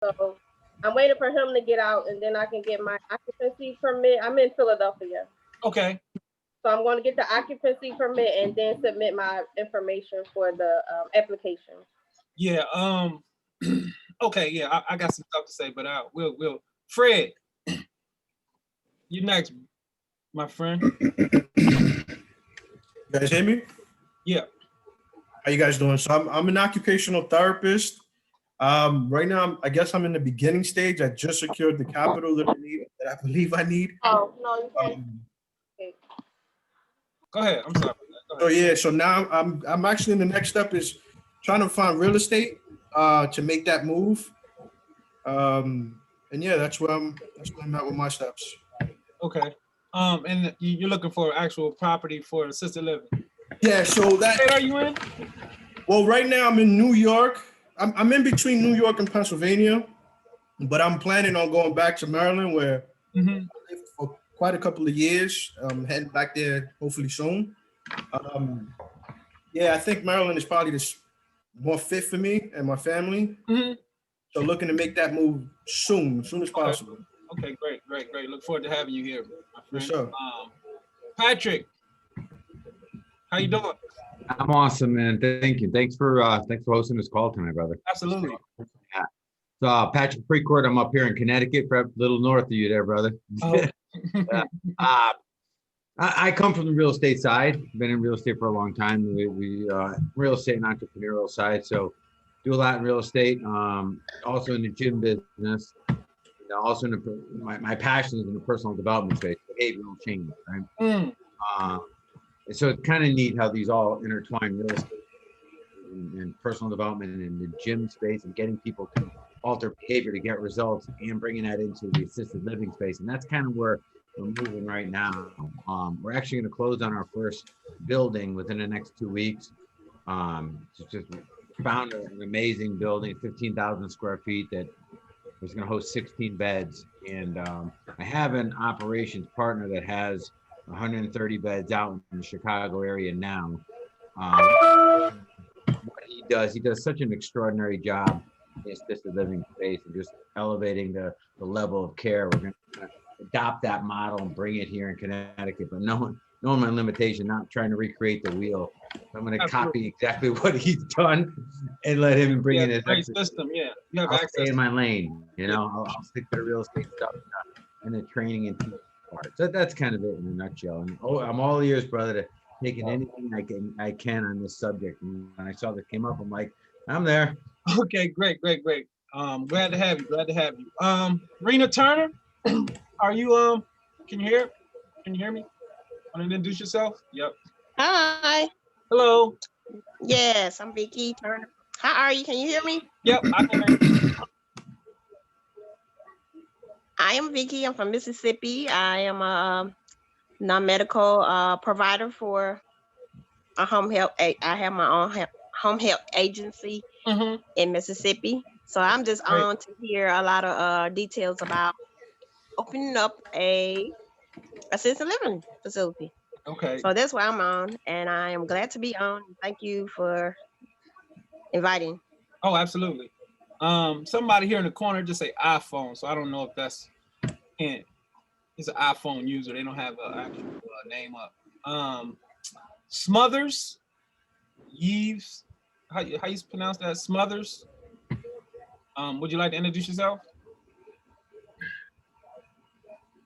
So I'm waiting for him to get out, and then I can get my occupancy permit. I'm in Philadelphia. Okay. So I'm going to get the occupancy permit and then submit my information for the application. Yeah. Okay. Yeah, I got some stuff to say, but we'll. Fred, you next, my friend. You guys hear me? Yeah. How you guys doing? So I'm an occupational therapist. Right now, I guess I'm in the beginning stage. I just secured the capital that I believe I need. Oh no, you can't. Okay. Go ahead. I'm sorry. So yeah, so now I'm actually in the next step is trying to find real estate to make that move. And yeah, that's where I'm at with my steps. Okay. And you're looking for actual property for assisted living. Yeah. So that. What state are you in? Well, right now I'm in New York. I'm in between New York and Pennsylvania, but I'm planning on going back to Maryland where I lived for quite a couple of years. Heading back there hopefully soon. Yeah, I think Maryland is probably the more fit for me and my family. So looking to make that move soon as possible. Okay, great. Look forward to having you here, my friend. Yes, sir. Patrick, how you doing? I'm awesome, man. Thank you. Thanks for hosting this call tonight, brother. Absolutely. Yeah. So Patrick Precourt, I'm up here in Connecticut, a little north of you there, brother. Oh. I come from the real estate side. Been in real estate for a long time. We real estate and entrepreneurial side. So do a lot in real estate. Also in the gym business. Also in my passion is in the personal development space, behavioral change, right? So it's kind of neat how these all intertwine, real estate and personal development and the gym space and getting people to alter behavior to get results and bringing that into the assisted living space. And that's kind of where we're moving right now. We're actually going to close on our first building within the next 2 weeks. Just found an amazing building, 15,000 square feet that was going to host 16 beds. And I have an operations partner that has 130 beds out in the Chicago area now. What he does such an extraordinary job in the assisted living space and just elevating the level of care. We're going to adopt that model and bring it here in Connecticut, but knowing my limitation, not trying to recreate the wheel. I'm going to copy exactly what he's done and let him bring in his system. Yeah, you have I'll access. stay in my lane. I'll stick to the real estate stuff and the training and teaching part. So that's kind of it in a nutshell. And I'm all ears, brother, to taking anything I can on this subject. And when I saw that came up, I'm like, I'm there. Okay, great. Glad to have you. Rena Turner, are you can you hear me? Want to introduce yourself? Yep. Hi. Hello. Yes, I'm Vicky Turner. How are you? Can you hear me? Yep, I can hear you. I am Vicky. I'm from Mississippi. I am a non-medical provider for a home health. I have my own home health agency in Mississippi. So I'm just on to hear a lot of details about opening up a assisted living facility. Okay. So that's why I'm on, and I am glad to be on. Thank you for inviting. Oh, absolutely. Somebody here in the corner just say iPhone, so I don't know if that's it's an iPhone user. They don't have an actual name up. Smothers, Yeeves, how you pronounce that? Smothers. Would you like to introduce yourself?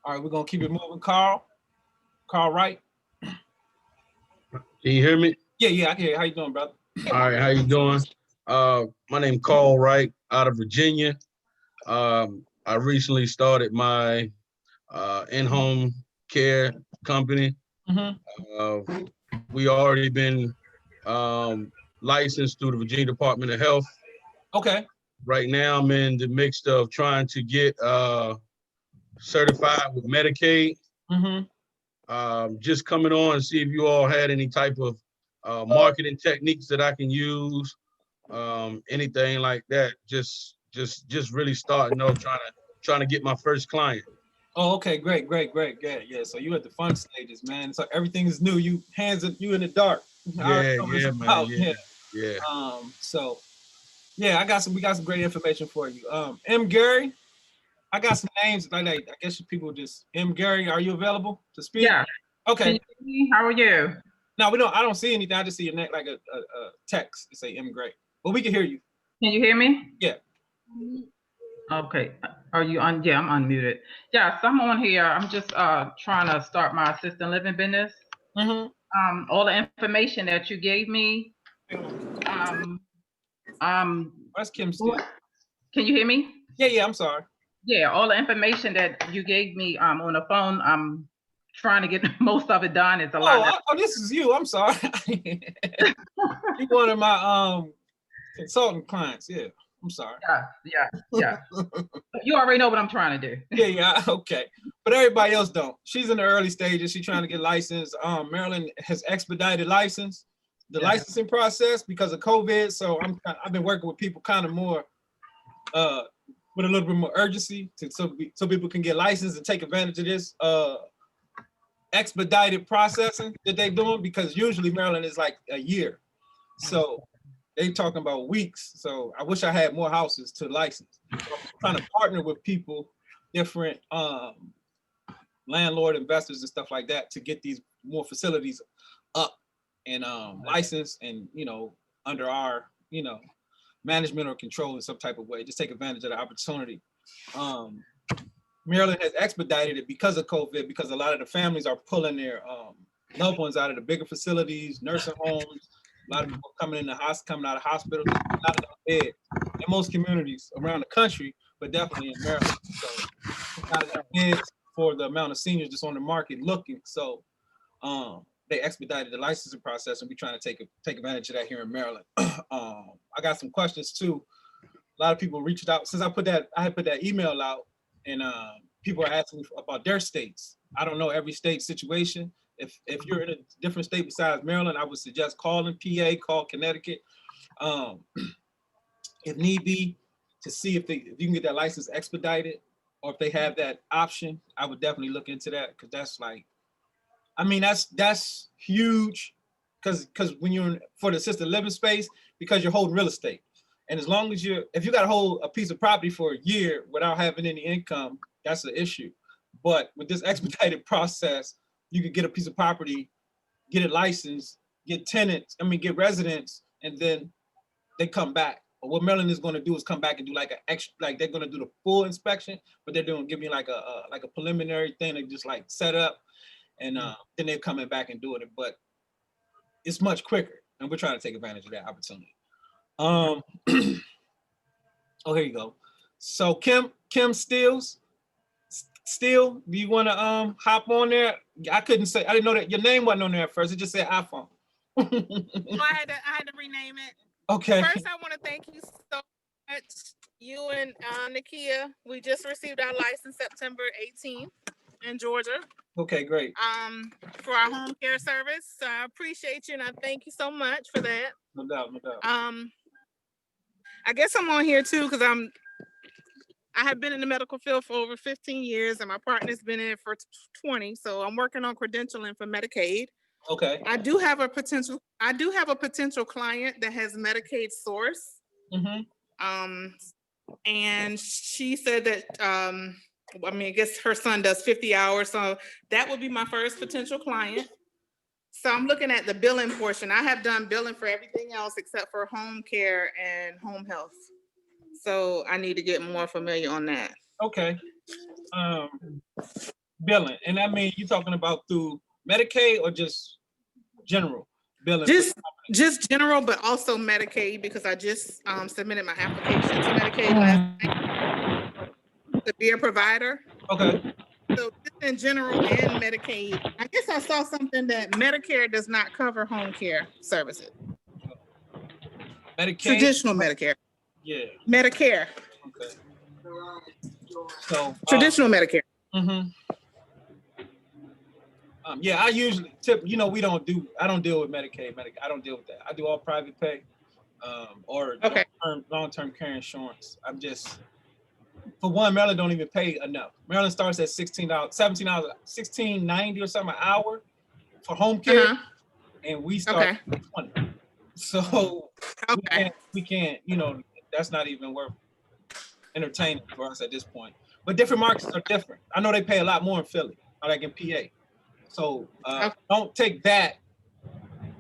All right, we're gonna keep it moving. Carl Wright. Can you hear me? Yeah, I can hear you. How you doing, brother? All right, how you doing? My name is Carl Wright out of Virginia. I recently started my in-home care company. We already been licensed through the Virginia Department of Health. Okay. Right now, I'm in the mix of trying to get certified with Medicaid. Just coming on and see if you all had any type of marketing techniques that I can use, anything like that. Just really starting off trying to get my first client. Oh, okay, great. Yeah, so you at the fun stages, man. So everything is new. You in the dark. Yeah, man. Yeah. So Yeah, we got some great information for you. M. Gary, I got some names. I guess people just M. Gary, are you available to speak? Yeah. Okay. Can you hear me? How are you? No, we don't. I don't see anything. I just see a like a text to say M. Gray, but we can hear you. Can you hear me? Yeah. Okay. Are you on? Yeah, I'm unmuted. Yeah, so I'm on here. I'm just trying to start my assisted living business. All the information that you gave me. That's Kim Steele. Can you hear me? Yeah. I'm sorry. Yeah, all the information that you gave me on the phone. I'm trying to get most of it done. It's a lot. Oh, this is you. I'm sorry. You're one of my consultant clients. Yeah. I'm sorry. Yeah. You already know what I'm trying to do. Yeah, okay. But everybody else don't. She's in the early stages. She's trying to get licensed. Maryland has expedited the licensing process because of COVID. So I've been working with people kind of more with a little bit more urgency so people can get licensed and take advantage of this expedited processing that they're doing, because usually Maryland is like a year. So they talking about weeks. So I wish I had more houses to license. So I'm trying to partner with people, different landlord investors and stuff like that, to get these more facilities up and licensed and, under our, management or control in some type of way. Just take advantage of the opportunity. Maryland has expedited it because of COVID, because a lot of the families are pulling their loved ones out of the bigger facilities, nursing homes. A lot of people coming out of hospitals, not enough beds in most communities around the country, but definitely in Maryland. So not enough beds for the amount of seniors that's on the market looking. So they expedited the licensing process, and we're trying to take advantage of that here in Maryland. I got some questions too. A lot of people reached out since I had put that email out, and people are asking me about their states. I don't know every state situation. If you're in a different state besides Maryland, I would suggest calling PA, call Connecticut, if need be, to see if you can get that license expedited, or if they have that option. I would definitely look into that, because that's huge, because when you're for the assisted living space, because you're holding real estate, and as long as if you got to hold a piece of property for a year without having any income, that's an issue. But with this expedited process, you could get a piece of property, get it licensed, get get residents, and then they come back. But what Maryland is going to do is come back and do like they're going to do the full inspection, but they're give me like a preliminary thing to just like set up, and then they're coming back and doing it. But it's much quicker, and we're trying to take advantage of that opportunity. Oh, here you go. So Kim Steele, do you want to hop on there? I didn't know that your name wasn't on there at first. It just said iPhone. I had to rename it. Okay. First, I want to thank you so much, you and Nakia. We just received our license September 18th in Georgia. Okay, great. For our home care service. So I appreciate you, and I thank you so much for that. No doubt. I guess I'm on here too because I have been in the medical field for over 15 years, and my partner's been in it for 20. So I'm working on credentialing for Medicaid. Okay. I do have a potential client that has Medicaid source. And she said that I guess her son does 50 hours, so that would be my first potential client. So I'm looking at the billing portion. I have done billing for everything else except for home care and home health. So I need to get more familiar on that. Okay. Billing, and I mean, you talking about through Medicaid or just general billing? Just general, but also Medicaid, because I just submitted my application to Medicaid last night to be a provider. Okay. So just in general and Medicaid, I guess I saw something that Medicare does not cover home care services. Medicaid? Traditional Medicare. Yeah. Medicare. Okay. So traditional Medicare. Yeah, I usually I don't deal with Medicaid. I don't deal with that. I do all private pay, or long-term care insurance. I'm just, for one, Maryland don't even pay enough. Maryland starts at $16, $17, $16.90 or something an hour for home care, and we start at 20. So we can't, that's not even worth entertaining for us at this point. But different markets are different. I know they pay a lot more in Philly, like in PA. So don't take that,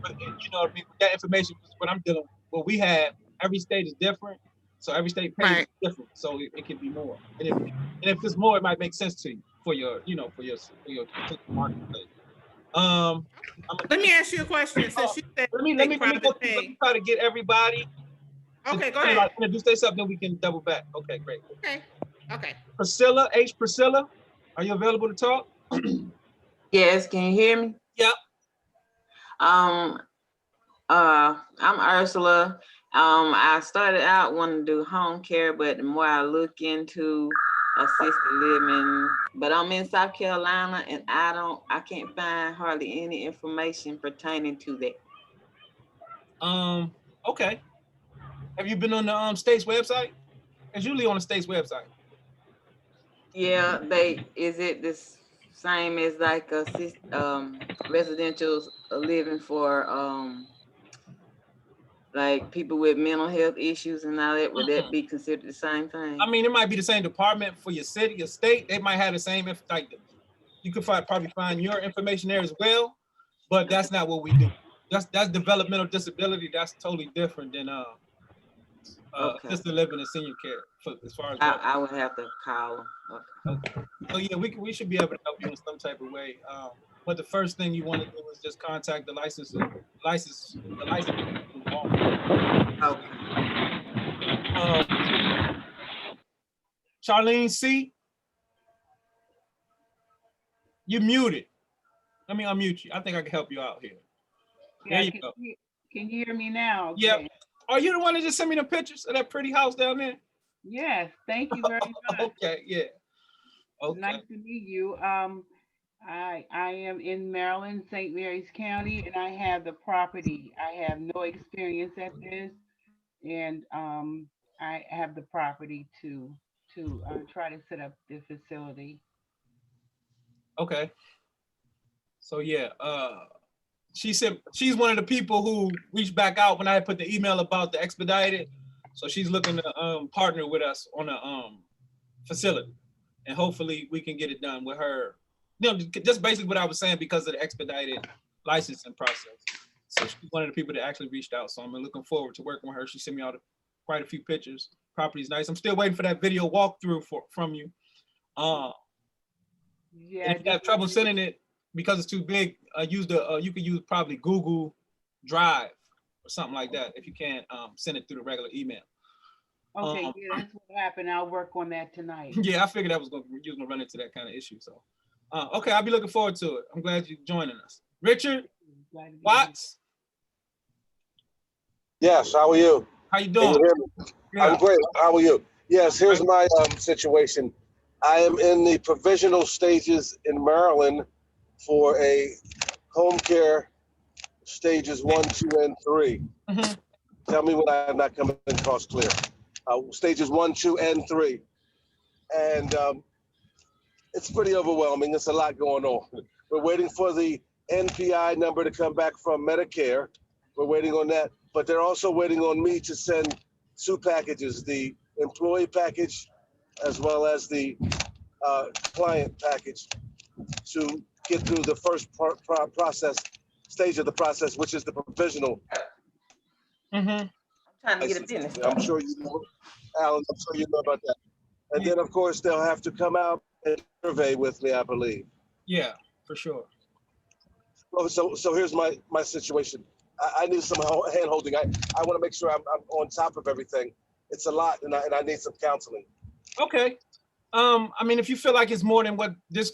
but, you know, with that information, what I'm dealing with. What we have, every state is different. So every state pays different. So it can be more. And if it's more, it might make sense to you for your, you know, for your marketplace. Let me ask you a question. Since you said let me try to get everybody. Okay, go ahead. Introduce yourself, then we can double back. Okay, great. Okay. Priscilla, are you available to talk? Yes, can you hear me? Yep. I'm Ursula. I started out wanting to do home care, but the more I look into assisted living, but I'm in South Carolina and I can't find hardly any information pertaining to that. Okay. Have you been on the state's website? It's usually on the state's website. Yeah, is it this same as like residential living for like people with mental health issues and all that? Would that be considered the same thing? I mean, it might be the same department for your city, your state. They might have the same, like you could probably find your information there as well, but that's not what we do. That's developmental disability. That's totally different than assisted living and senior care. As far as I would have to call them. Okay. So yeah, we should be able to help you in some type of way. But the first thing you want to do is just contact the license. Okay. Charlene C, you're muted. Let me unmute you. I think I can help you out here. There you go. Can you hear me now? Okay. Yeah. Are you the one that just sent me the pictures of that pretty house down there? Yes. Thank you very much. Okay. Yeah. Okay. Nice to meet you. I am in Maryland, St. Mary's County, and I have the property. I have no experience at this, and I have the property to try to set up the facility. Okay. So yeah, she said she's one of the people who reached back out when I had put the email about the expedited. So she's looking to partner with us on a facility, and hopefully we can get it done with her. You know, just basically what I was saying because of the expedited licensing process. So she's one of the people that actually reached out. So I'm looking forward to working with her. She sent me out quite a few pictures. Property's nice. I'm still waiting for that video walkthrough from you. Yeah. If you have trouble sending it because it's too big, you could use probably Google Drive or something like that. If you can't send it through the regular email. Okay, yeah, that's what happened. I'll work on that tonight. Yeah, I figured you was gonna run into that kind of issue. So, okay, I'll be looking forward to it. I'm glad you're joining us, Richard Watts. Yes, how are you? How you doing? Yeah. I'm great. How are you? Yes, here's my situation. I am in the provisional stages in Maryland for a home care stages 1, 2, and 3. Mm-hmm. Tell me when I'm not coming across clear. Stages 1, 2, and 3. And it's pretty overwhelming. There's a lot going on. We're waiting for the NPI number to come back from Medicare. We're waiting on that. But they're also waiting on me to send 2 packages, the employee package as well as the client package, to get through the first stage of the process, which is the provisional. Mm-hmm. I'm trying to get a business. I'm sure you know, Alan, I'm sure you know about that. And then, of course, they'll have to come out and survey with me, I believe. Yeah, for sure. So here's my situation. I need some hand holding. I want to make sure I'm on top of everything. It's a lot, and I need some counseling. Okay. I mean, if you feel like it's more than what this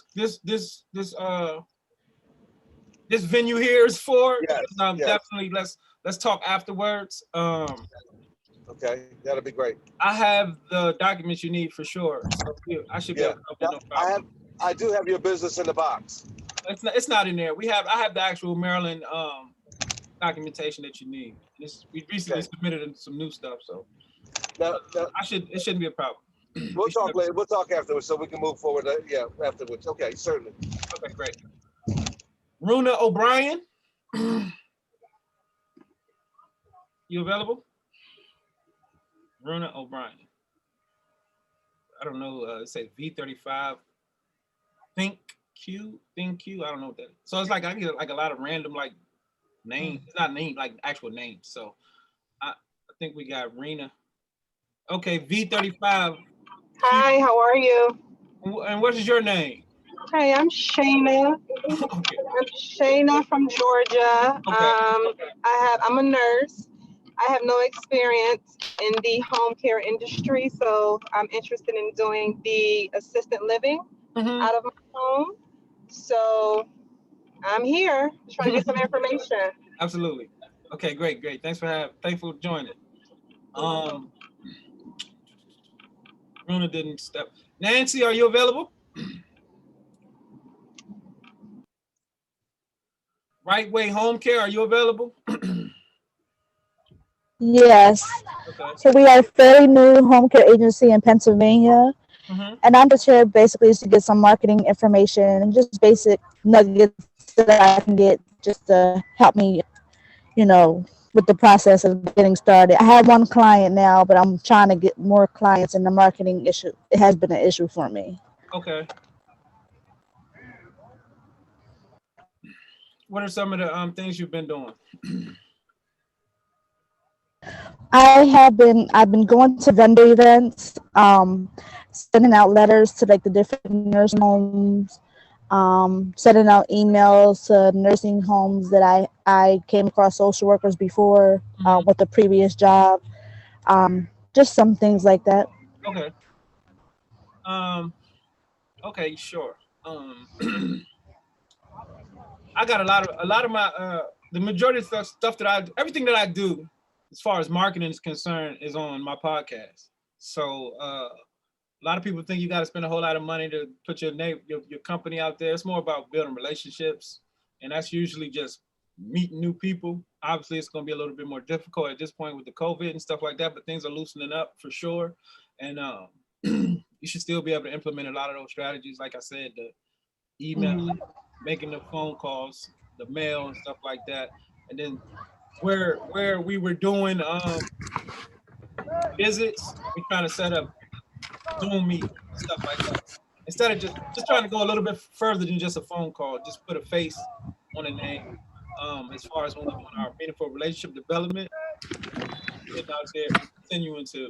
venue here is for, yes. Definitely let's talk afterwards. Okay, that'll be great. I have the documents you need for sure. So I should be able to help you. No problem. I do have your business in the box. It's not in there. I have the actual Maryland documentation that you need. We recently submitted some new stuff, so now, it shouldn't be a problem. We'll talk later. We'll talk afterwards, so we can move forward. Afterwards. Okay, certainly. Okay, great. Runa O'Brien, you available? Runa O'Brien. I don't know. It says V35. Think Q. I don't know what that is. So it's like I get like a lot of random like names. It's not names, like actual names. So I think we got Rena. Okay, V35. Hi, how are you? And what is your name? Hi, I'm Shayna. Okay. I'm Shayna from Georgia. I'm a nurse. I have no experience in the home care industry, so I'm interested in doing the assisted living out of my home. So I'm here trying to get some information. Absolutely. Okay, great. Thanks for joining. Runa didn't step. Nancy, are you available? Right Way Home Care, are you available? Yes. Okay. So we are a fairly new home care agency in Pennsylvania. And I'm just here basically to get some marketing information and just basic nuggets that I can get just to help me, with the process of getting started. I have one client now, but I'm trying to get more clients, and the marketing issue, it has been an issue for me. Okay. What are some of the things you've been doing? I've been going to vendor events, sending out letters to like the different nursing homes, sending out emails to nursing homes that I came across social workers before with the previous job, just some things like that. Okay. Okay, sure. I got a lot of my the majority of stuff that everything that I do as far as marketing is concerned is on my podcast. So a lot of people think you got to spend a whole lot of money to put your name, your company out there. It's more about building relationships, and that's usually just meeting new people. Obviously, it's going to be a little bit more difficult at this point with the COVID and stuff like that, but things are loosening up for sure. And you should still be able to implement a lot of those strategies. Like I said, the email, making the phone calls, the mail and stuff like that. And then where we were doing visits, we're trying to set up Zoom meetings, stuff like that. Instead of just trying to go a little bit further than just a phone call, just put a face on a name. As far as when we're doing our meaningful relationship development, getting out there and continuing to,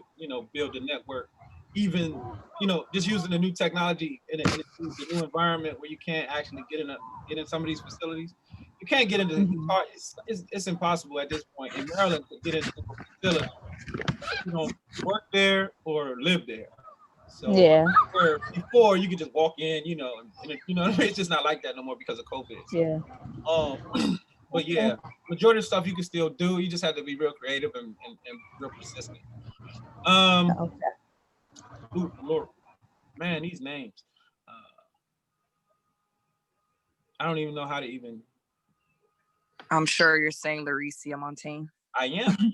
build a network, even, just using the new technology in the new environment where you can't actually get in some of these facilities. You can't get into it's impossible at this point in Maryland to get into a facility. You don't work there or live there. So Yeah. where before you could just walk in, and it's just not like that no more because of COVID. Yeah. But yeah, majority of stuff you can still do. You just have to be real creative and real persistent. Ooh, Lord, man, these names. I don't even know how to even. I'm sure you're saying Lauricia Montaigne. I am.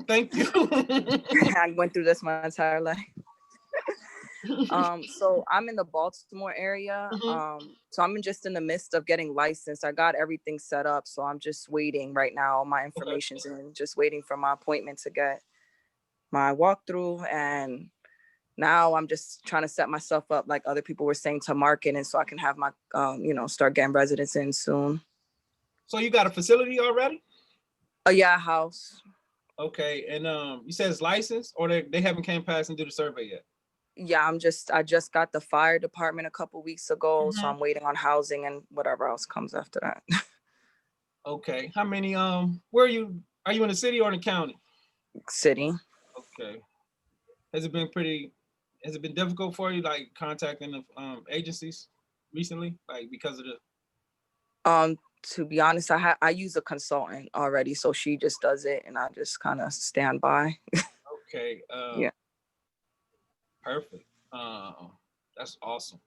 Thank you. I went through this my entire life. So I'm in the Baltimore area. So I'm just in the midst of getting licensed. I got everything set up, so I'm just waiting right now. All my information's in, just waiting for my appointment to get my walkthrough. And now I'm just trying to set myself up, like other people were saying, to market, and so I can have my, start getting residents in soon. So you got a facility already? Yeah, a house. Okay, and you said it's licensed, or they haven't came past and do the survey yet? Yeah, I just got the fire department a couple weeks ago, so I'm waiting on housing and whatever else comes after that. Okay, how many where are you in the city or in the county? City. Okay. Has it been difficult for you, like contacting the agencies recently, like because of the to be honest, I use a consultant already, so she just does it and I just kind of stand by. Okay. Yeah. Perfect. That's awesome.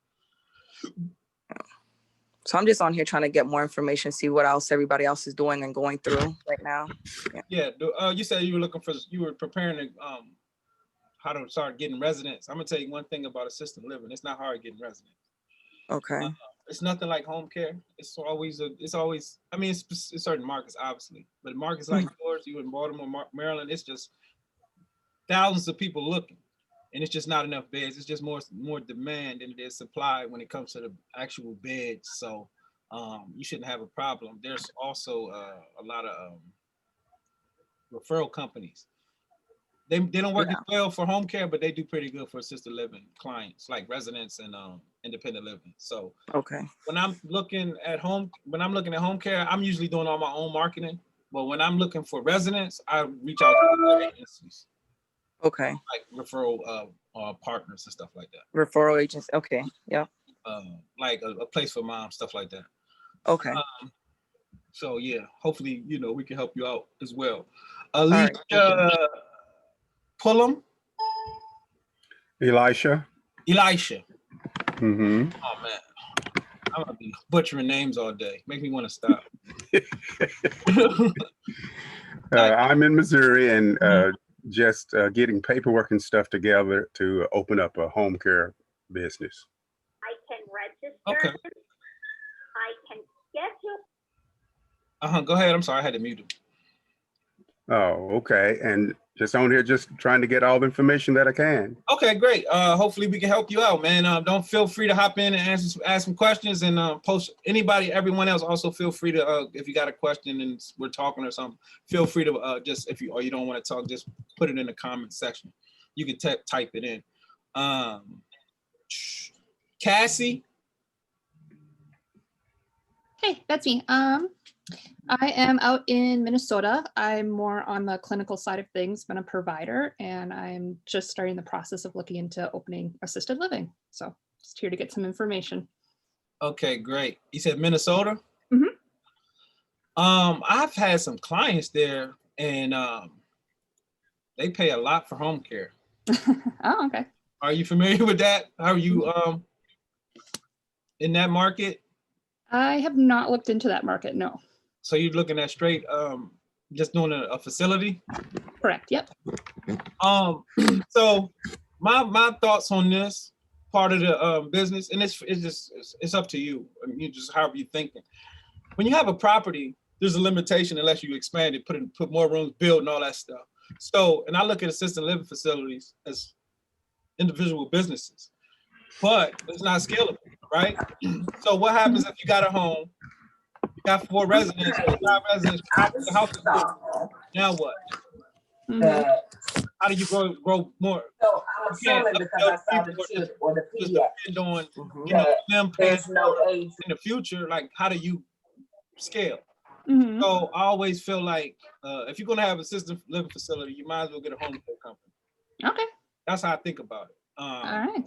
So I'm just on here trying to get more information, see what else everybody else is doing and going through right now. Yeah. You said you were preparing to how to start getting residents. I'm gonna tell you one thing about assisted living. It's not hard getting residents. Okay. It's nothing like home care. It's always. I mean, it's certain markets, obviously, but markets like yours, you in Baltimore, Maryland, it's just thousands of people looking, and it's just not enough beds. It's just more demand than it is supply when it comes to the actual beds. So you shouldn't have a problem. There's also a lot of referral companies. They don't work as well for home care, but they do pretty good for assisted living clients, like residents and independent living. So when I'm looking at home care, I'm usually doing all my own marketing. But when I'm looking for residents, I reach out to other agencies. Like referral partners and stuff like that. Referral agents. Okay. Yeah. Like a place for moms, stuff like that. So yeah, hopefully, we can help you out as well. Alicia Pullum. Elisha. Mm-hmm. Oh man, I'm gonna be butchering names all day. Make me want to stop. I'm in Missouri and just getting paperwork and stuff together to open up a home care business. I can register. Okay. I can schedule. Go ahead. I'm sorry, I had to mute him. Oh, okay. And just on here, just trying to get all the information that I can. Okay, great. Hopefully we can help you out, man. Don't feel free to hop in and ask some questions and post. Everyone else also feel free to if you got a question and we're talking or something, feel free to just you don't want to talk, just put it in the comment section. You can type it in. Cassie. Hey, that's me. I am out in Minnesota. I'm more on the clinical side of things, but I'm a provider, and I'm just starting the process of looking into opening assisted living. So just here to get some information. Okay, great. You said Minnesota? Mm-hmm. I've had some clients there, and they pay a lot for home care. Oh, okay. Are you familiar with that? Are you in that market? I have not looked into that market, no. So you're looking at straight, just doing a facility? Correct. Yep. So my thoughts on this part of the business, and it's up to you. I mean, you just however you're thinking. When you have a property, there's a limitation unless you expand it, put more rooms, build, and all that stuff. So, and I look at assisted living facilities as individual businesses, but it's not scalable, right? So what happens if you got a home? You got 4 residents, 5 residents, the house is full. Now what? Mm-hmm. How do you grow more? So I'm assuming because I saw the tip or the PDF. Depend on them paying in the future. Like, how do you scale? Mm-hmm. So I always feel like if you're gonna have a assisted living facility, you might as well get a home care company. Okay. That's how I think about it. All right.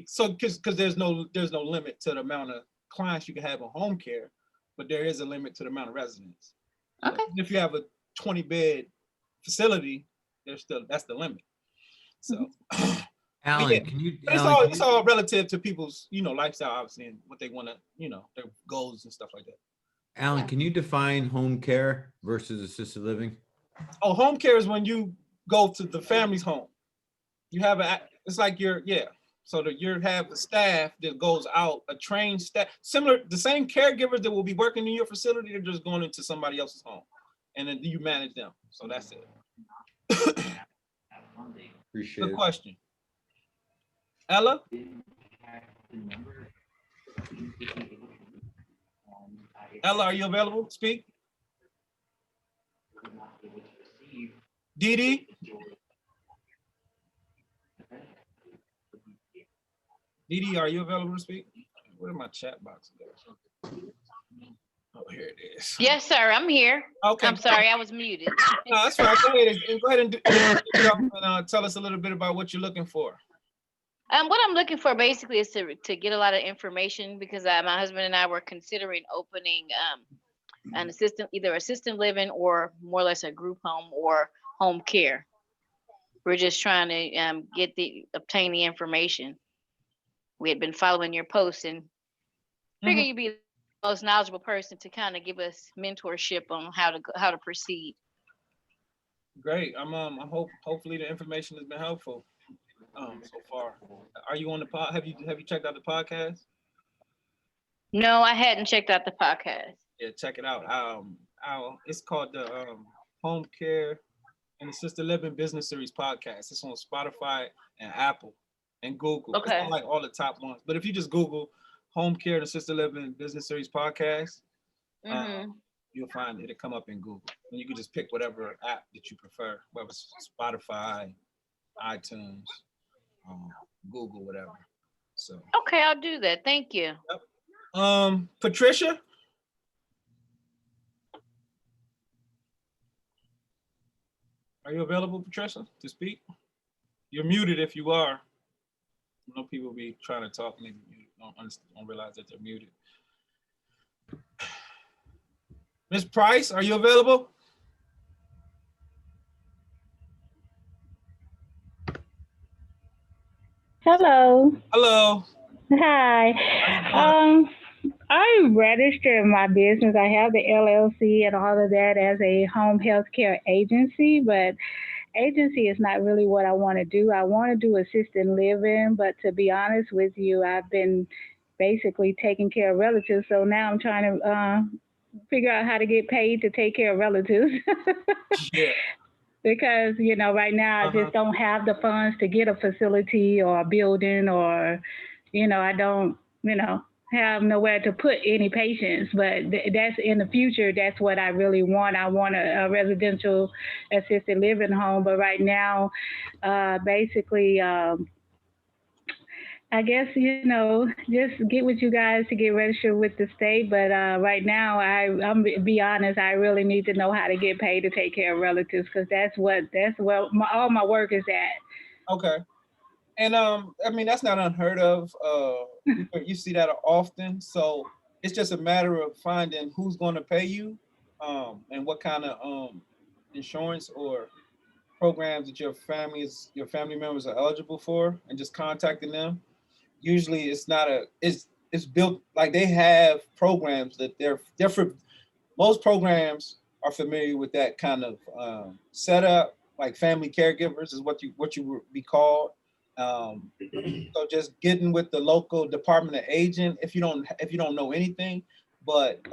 So because there's no limit to the amount of clients you can have on home care, but there is a limit to the amount of residents. Okay. So if you have a 20-bed facility, that's the limit. So Alan, yeah, can you? It's all relative to people's lifestyle, obviously, and what they want to their goals and stuff like that. Alan, can you define home care versus assisted living? Oh, home care is when you go to the family's home. You have it's like so that you have a staff that goes out, a trained staff, the same caregivers that will be working in your facility, they're just going into somebody else's home, and then you manage them. So that's it. Appreciate Good it. question. Ella? Ella, are you available to speak? Dee Dee? Dee Dee, are you available to speak? Where did my chat box go? Oh, here it is. Yes, sir. I'm here. Okay. I'm sorry, I was muted. No, that's fine. Go ahead and tell us a little bit about what you're looking for. What I'm looking for basically is to get a lot of information because my husband and I were considering opening an either assisted living or more or less a group home or home care. We're just trying to obtain the information. We had been following your posts and figure you'd be the most knowledgeable person to kind of give us mentorship on how to proceed. Great. Hopefully the information has been helpful so far. Are you on the pod? Have you checked out the podcast? No, I hadn't checked out the podcast. Yeah, check it out. It's called the Home Care and Assisted Living Business Series podcast. It's on Spotify and Apple and Google. Okay. It's on like all the top ones. But if you just Google Home Care and Assisted Living Business Series podcast, you'll find it'll come up in Google. And you can just pick whatever app that you prefer, whether it's Spotify, iTunes, Google, whatever. So Okay, I'll do that. Thank you. Patricia? Are you available, Patricia, to speak? You're muted if you are. I know people be trying to talk, maybe you don't realize that they're muted. Ms. Price, are you available? Hello. Hello. Hi. I registered my business. I have the LLC and all of that as a home health care agency, but agency is not really what I want to do. I want to do assisted living, but to be honest with you, I've been basically taking care of relatives. So now I'm trying to figure out how to get paid to take care of relatives. Yeah. Because, you know, right now I just don't have the funds to get a facility or a building, or, you know, I don't, you know, have nowhere to put any patients. But that's in the future. That's what I really want. I want a residential assisted living home. But right now, basically, I guess, you know, just get with you guys to get registered with the state. But right now, I'm be honest, I really need to know how to get paid to take care of relatives, because that's where all my work is at. Okay. And I mean, that's not unheard of. You see that often. So it's just a matter of finding who's going to pay you, and what kind of insurance or programs that your family members are eligible for, and just contacting them. Usually it's not it's built like they have programs that they're different. Most programs are familiar with that kind of setup, like family caregivers is what you would be called. So just getting with the local department of agent if you don't know anything, but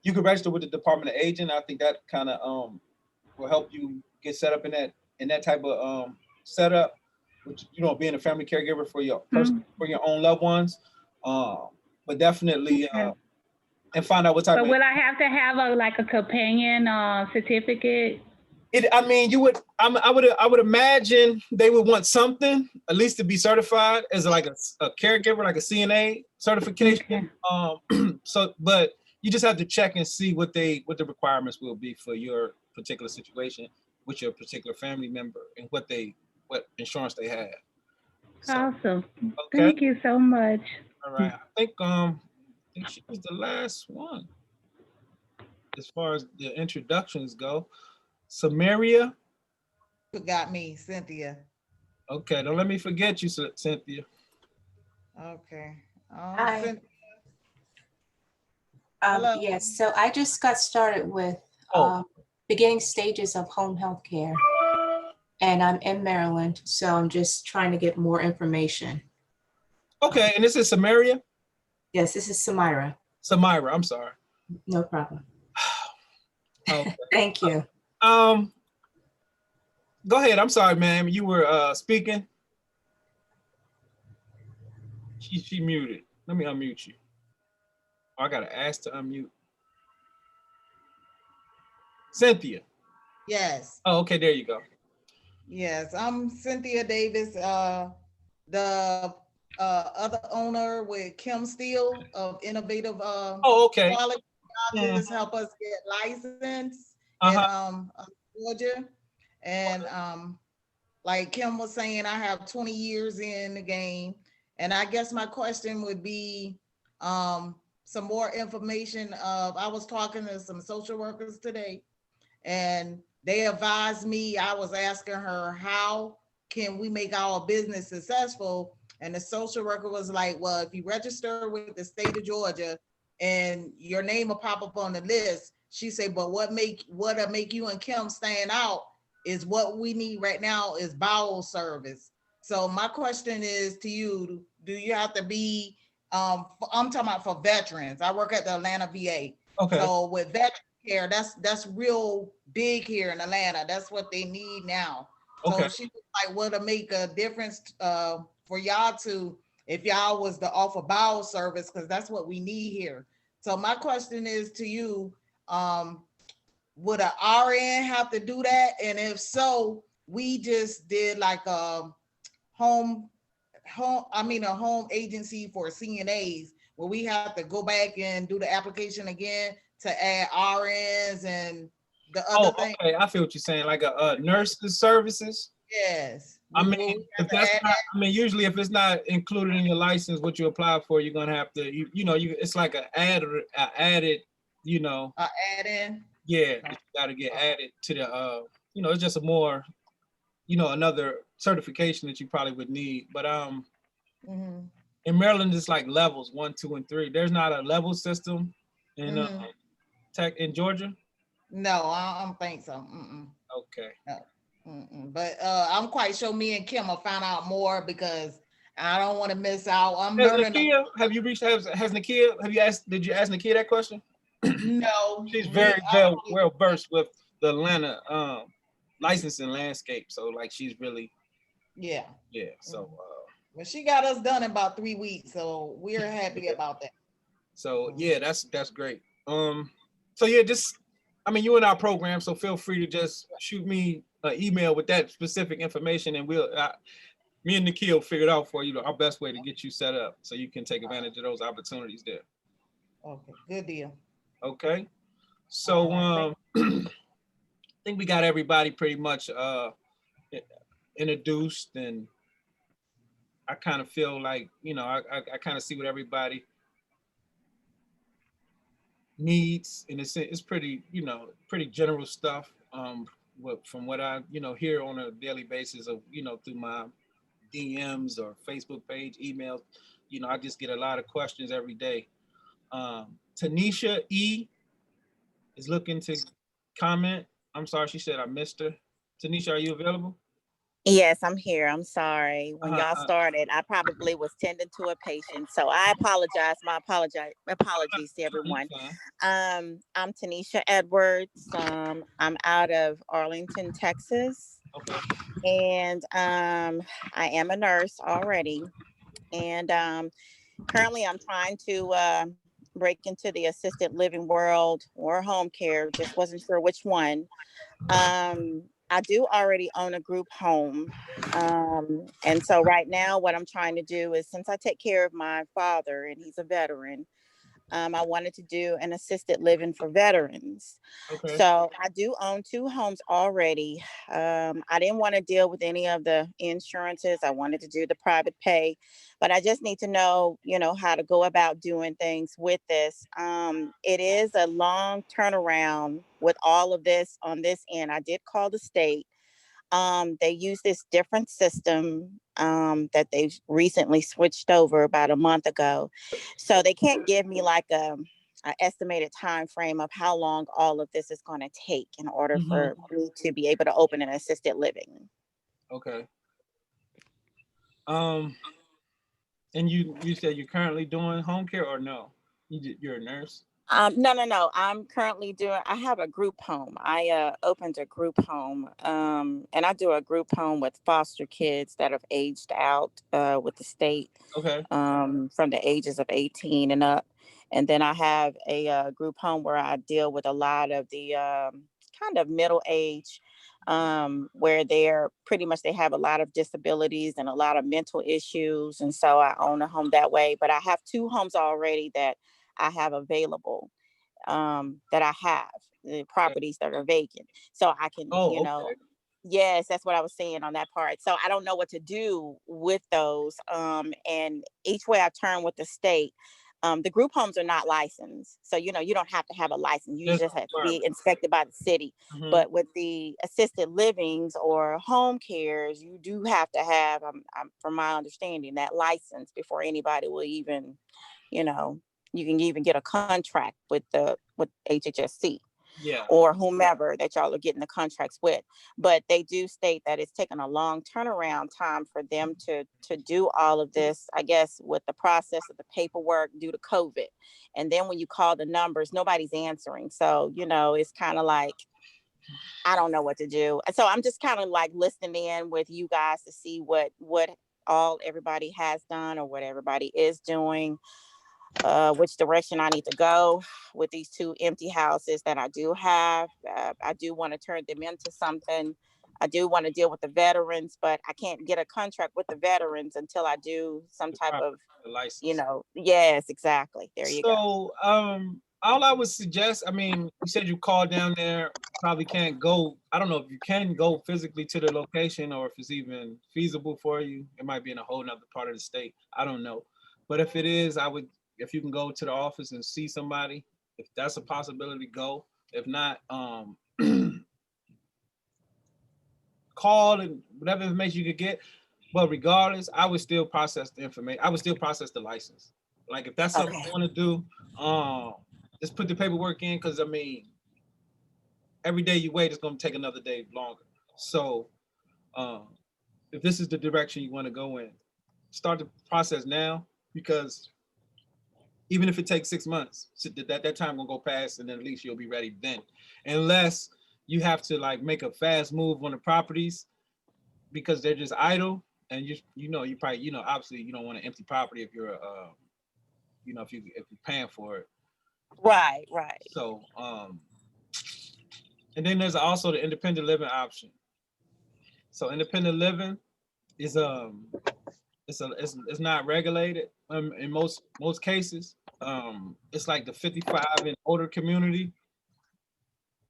you can register with the department of agent. I think that kind of will help you get set up in that type of setup, which, you know, being a family caregiver for your for your own loved ones. But definitely and find out what type. But will I have to have a companion certificate? I mean, you would. I would imagine they would want something at least to be certified as like a caregiver, like a CNA certification. Okay. So, but you just have to check and see what the requirements will be for your particular situation with your particular family member and what insurance they have. So, awesome. Okay. Thank you so much. All right. I think she was the last one as far as the introductions go. Samaria. Forgot me, Cynthia. Okay, don't let me forget you, Cynthia. Okay. Hi. Yes, so I just got started with beginning stages of home health care, and I'm in Maryland, so I'm just trying to get more information. Okay, and this is Samaria? Yes, this is Samira. Samira, I'm sorry. No problem. Okay. Thank you. Go ahead. I'm sorry, ma'am. You were speaking. She muted. Let me unmute you. Oh, I gotta ask to unmute. Cynthia. Yes. Oh, okay. There you go. Yes, I'm Cynthia Davis, the other owner with Kim Steele of Innovative okay. Quality. Just help us get licensed in Georgia. And like Kim was saying, I have 20 years in the game. And I guess my question would be some more information I was talking to some social workers today, and they advised me, I was asking her, how can we make our business successful? And the social worker was like, well, if you register with the state of Georgia and your name will pop up on the list. She said, but what'll make you and Kim stand out is what we need right now is bowel service. So my question is to you, do you have to be, I'm talking about for veterans. I work at the Atlanta VA. Okay. So with veterans, care. That's real big here in Atlanta. That's what they need now. So Okay. she was like, "Will it make a difference for y'all to if y'all was to offer bowel service because that's what we need here." So my question is to you, would an RN have to do that? And if so, we just did like a home agency for CNAs where we have to go back and do the application again to add RNs and the other thing. Okay, I feel what you're saying, like a nurse's services. Yes. I mean, if that's not, I mean, usually if it's not included in your license, what you apply for, you're gonna have to, it's like a added, add in. Yeah, you got to get added to the, it's just a more, another certification that you probably would need. But in Maryland, it's like levels 1, 2, and 3. There's not a level system in tech in Georgia. No, I don't think so. Okay. No. But I'm quite sure me and Kim will find out more because I don't want to miss out. I'm learning. Nakia, have you reached? Has Nakia? Did you ask Nakia that question? No. She's very well versed with the Atlanta licensing landscape. So like she's really. Yeah. So. Well, she got us done in about 3 weeks, so we're happy about that. So yeah, that's great. So yeah, you're in our program, so feel free to just shoot me an email with that specific information, and me and Nikhil figured out for you our best way to get you set up so you can take advantage of those opportunities there. Okay, good deal. Okay, so I think we got everybody pretty much introduced, and I kind of feel like I kind of see what everybody needs, and it's pretty pretty general stuff from what I hear on a daily basis of through my DMs or Facebook page, emails. I just get a lot of questions every day. Tanisha E is looking to comment. I'm sorry, she said I missed her. Tanisha, are you available? Yes, I'm here. I'm sorry. When y'all started, I probably was tending to a patient. So I apologize. Apologies to everyone. I'm Tanisha Edwards. I'm out of Arlington, Texas. Okay. And I am a nurse already. And currently I'm trying to break into the assisted living world or home care. Just wasn't sure which one. I do already own a group home. And so right now what I'm trying to do is, since I take care of my father and he's a veteran, I wanted to do an assisted living for veterans. Okay. So I do own 2 homes already. I didn't want to deal with any of the insurances. I wanted to do the private pay, but I just need to know, how to go about doing things with this. It is a long turnaround with all of this on this end. I did call the state. They use this different system that they've recently switched over about a month ago. So they can't give me like an estimated time frame of how long all of this is going to take in order for me to be able to open an assisted living. Okay. And you said you're currently doing home care or no? You're a nurse? No. I'm currently I have a group home. I opened a group home, and I do a group home with foster kids that have aged out with the state. Okay. From the ages of 18 and up. And then I have a group home where I deal with a lot of the kind of middle age, where they have a lot of disabilities and a lot of mental issues. And so I own a home that way. But I have 2 homes already that I have available, that I have the properties that are vacant. So I can, okay. Yes, that's what I was saying on that part. So I don't know what to do with those. And each way I turn with the state, the group homes are not licensed. So, you don't have to have a license. You just have to be inspected by the city. But with the assisted livings or home cares, you do have to have, from my understanding, that license before anybody will even, you can even get a contract with HHSC. or whomever that y'all are getting the contracts with. But they do state that it's taken a long turnaround time for them to do all of this, I guess, with the process of the paperwork due to COVID. And then when you call the numbers, nobody's answering. So, you know, it's kind of like, I don't know what to do. And so I'm just kind of like listening in with you guys to see what all everybody has done or what everybody is doing, which direction I need to go with these 2 empty houses that I do have. I do want to turn them into something. I do want to deal with the veterans, but I can't get a contract with the veterans until I do some type of, you know, yes, exactly. There you go. So, all I would suggest, I mean, you said you called down there, probably can't go. I don't know if you can go physically to the location or if it's even feasible for you. It might be in a whole nother part of the state. I don't know. But if it is, if you can go to the office and see somebody, if that's a possibility, go. If not, call and whatever information you could get. But regardless, I would still process the information. I would still process the license. Like if that's something you want to do, just put the paperwork in, because I mean, every day you wait, it's going to take another day longer. So if this is the direction you want to go in, start the process now, because even if it takes 6 months, that time will go past, and then at least you'll be ready then. Unless you have to like make a fast move on the properties because they're just idle, and you know obviously you don't want an empty property if you're if you're paying for it. Right. So and then there's also the independent living option. So independent living is it's not regulated in most cases. It's like the 55 and older community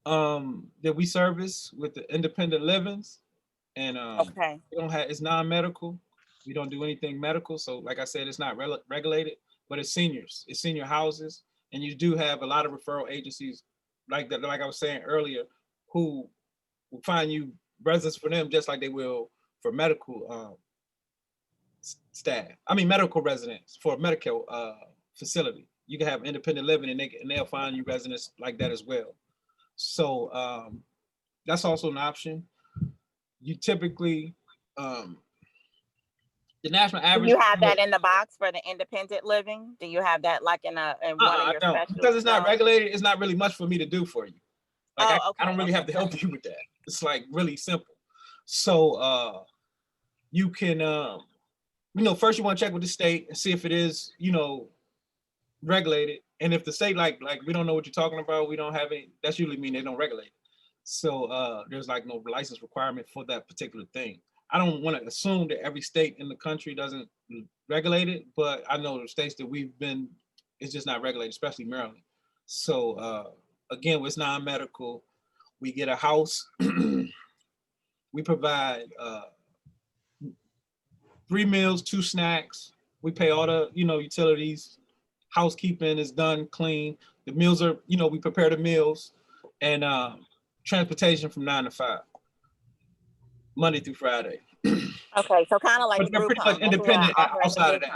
that we service with the independent livings, and it's non-medical. We don't do anything medical. So like I said, it's not regulated, but it's seniors. It's senior houses, and you do have a lot of referral agencies like that. Like I was saying earlier, who will find you residents for them just like they will for medical staff. I mean, medical residents for a medical facility. You can have independent living, and they'll find you residents like that as well. So that's also an option. You typically the national average. Do you have that in the box for the independent living? Do you have that like in one of your specials? Because it's not regulated, it's not really much for me to do for you. Like I don't really have to help you with that. It's like really simple. So you can first you want to check with the state and see if it is, regulated. And if the state like we don't know what you're talking about, we don't have any, that's usually mean they don't regulate it. So there's like no license requirement for that particular thing. I don't want to assume that every state in the country doesn't regulate it, but I know the states that we've been, it's just not regulated, especially Maryland. So again, it's non-medical. We get a house. We provide 3 meals, 2 snacks. We pay all the, utilities. Housekeeping is done clean. The meals are, we prepare the meals, and transportation from 9 to 5, Monday through Friday. Okay, so kind of like but they're pretty much independent outside of that.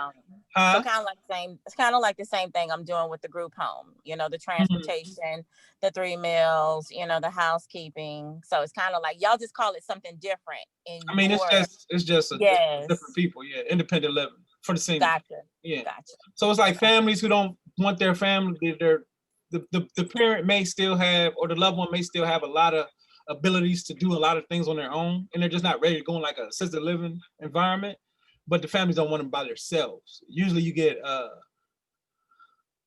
Huh? So kind of like it's kind of like the same thing I'm doing with the group home. The transportation, the 3 meals, the housekeeping. So it's kind of like y'all just call it something different. It's just different people. Yeah, independent living for the seniors. Gotcha. Yeah. Gotcha. So it's like families who don't want their family. The parent may still have, or the loved one may still have a lot of abilities to do a lot of things on their own, and they're just not ready to go in like a assisted living environment, but the families don't want them by themselves. Usually you get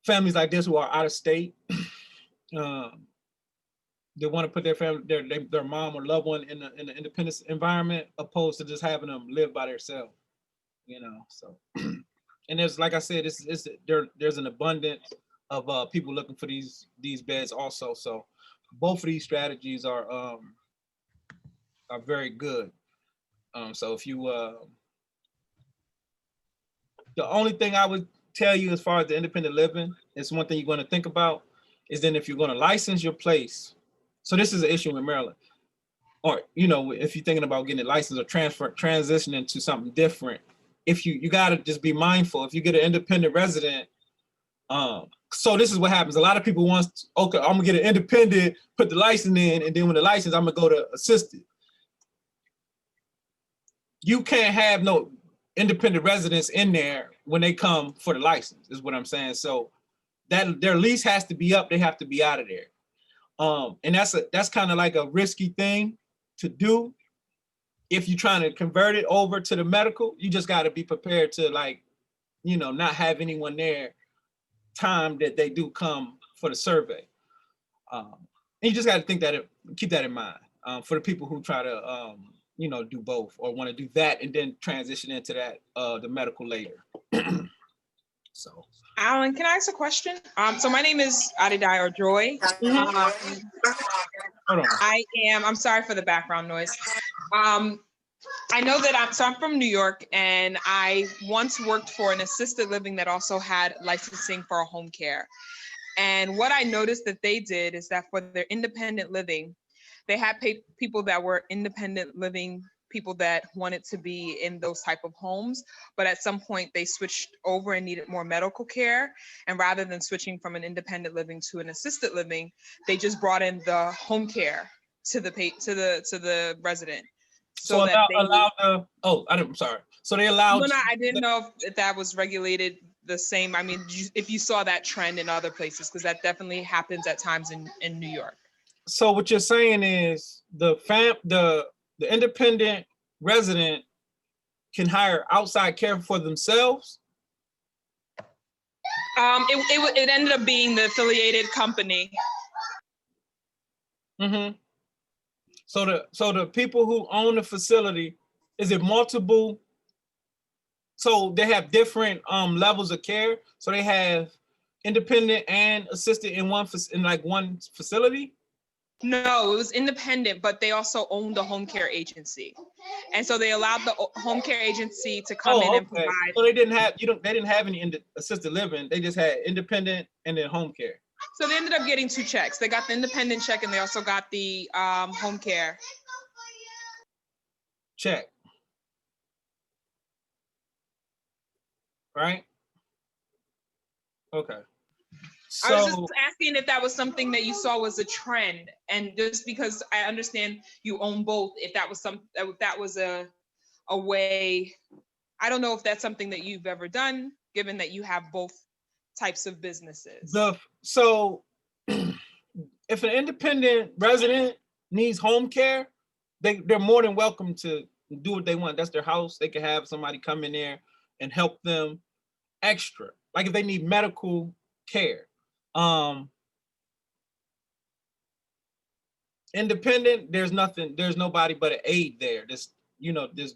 families like this who are out of state. They want to put their family, their mom or loved one in the independent environment, opposed to just having them live by themselves. So and there's, like I said, there's an abundance of people looking for these beds also. So both of these strategies are very good. So if you, the only thing I would tell you as far as the independent living, is one thing you're going to think about is then if you're going to license your place. So this is an issue in Maryland, or if you're thinking about getting a license or transitioning to something different, if you got to just be mindful. If you get an independent resident, So this is what happens. A lot of people want, okay, I'm gonna get an independent, put the license in, and then when the license, I'm gonna go to assisted. You can't have no independent residents in there when they come for the license, is what I'm saying. So that their lease has to be up, they have to be out of there. And that's kind of like a risky thing to do. If you're trying to convert it over to the medical, you just got to be prepared to, like, you know, not have anyone there time that they do come for the survey. And you just got to think that, keep that in mind for the people who try to, you know, do both or want to do that and then transition into that, the medical later. So. Alan, can I ask a question? So my name is Adidai or Joy. I'm sorry for the background noise. I know that I'm from New York, and I once worked for an assisted living that also had licensing for a home care. And what I noticed that they did is that for their independent living, they had people that were independent living, people that wanted to be in those type of homes, but at some point they switched over and needed more medical care. And rather than switching from an independent living to an assisted living, they just brought in the home care to the resident. So that I'm sorry. So they allowed. No, I didn't know if that was regulated the same. I mean, if you saw that trend in other places, because that definitely happens at times in New York. So what you're saying is the independent resident can hire outside care for themselves? It ended up being the affiliated company. Mm-hmm. So the people who own the facility, is it multiple? So they have different levels of care. So they have independent and assisted in one facility? No, it was independent, but they also owned the home care agency. And so they allowed the home care agency to come in and provide. So they didn't have any assisted living. They just had independent and then home care. So they ended up getting two checks. They got the independent check and they also got the home care check. Right? Okay. So, I was just asking if that was something that you saw was a trend, and just because I understand you own both, if that was a way, I don't know if that's something that you've ever done, given that you have both types of businesses. So if an independent resident needs home care, they're more than welcome to do what they want. That's their house. They can have somebody come in there and help them extra. Like if they need medical care. Independent, there's nobody but an aide there. There's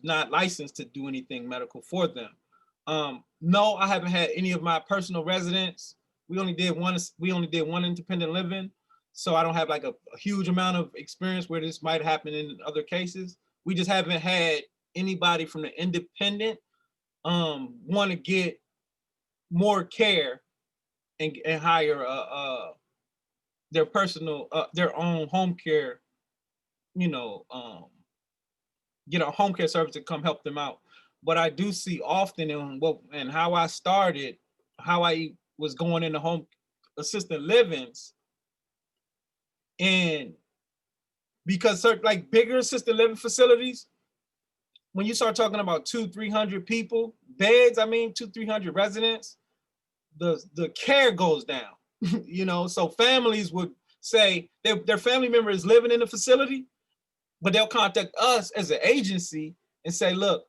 not licensed to do anything medical for them. No, I haven't had any of my personal residents. We only did one independent living. So I don't have like a huge amount of experience where this might happen in other cases. We just haven't had anybody from the independent want to get more care and hire their personal, their own home care, get a home care service to come help them out. But I do see often and how I started, how I was going into home assisted livings, and because certain like bigger assisted living facilities, when you start talking about 200-300 people, beds, 200-300 residents, the care goes down. So families would say their family member is living in the facility, but they'll contact us as an agency and say, look,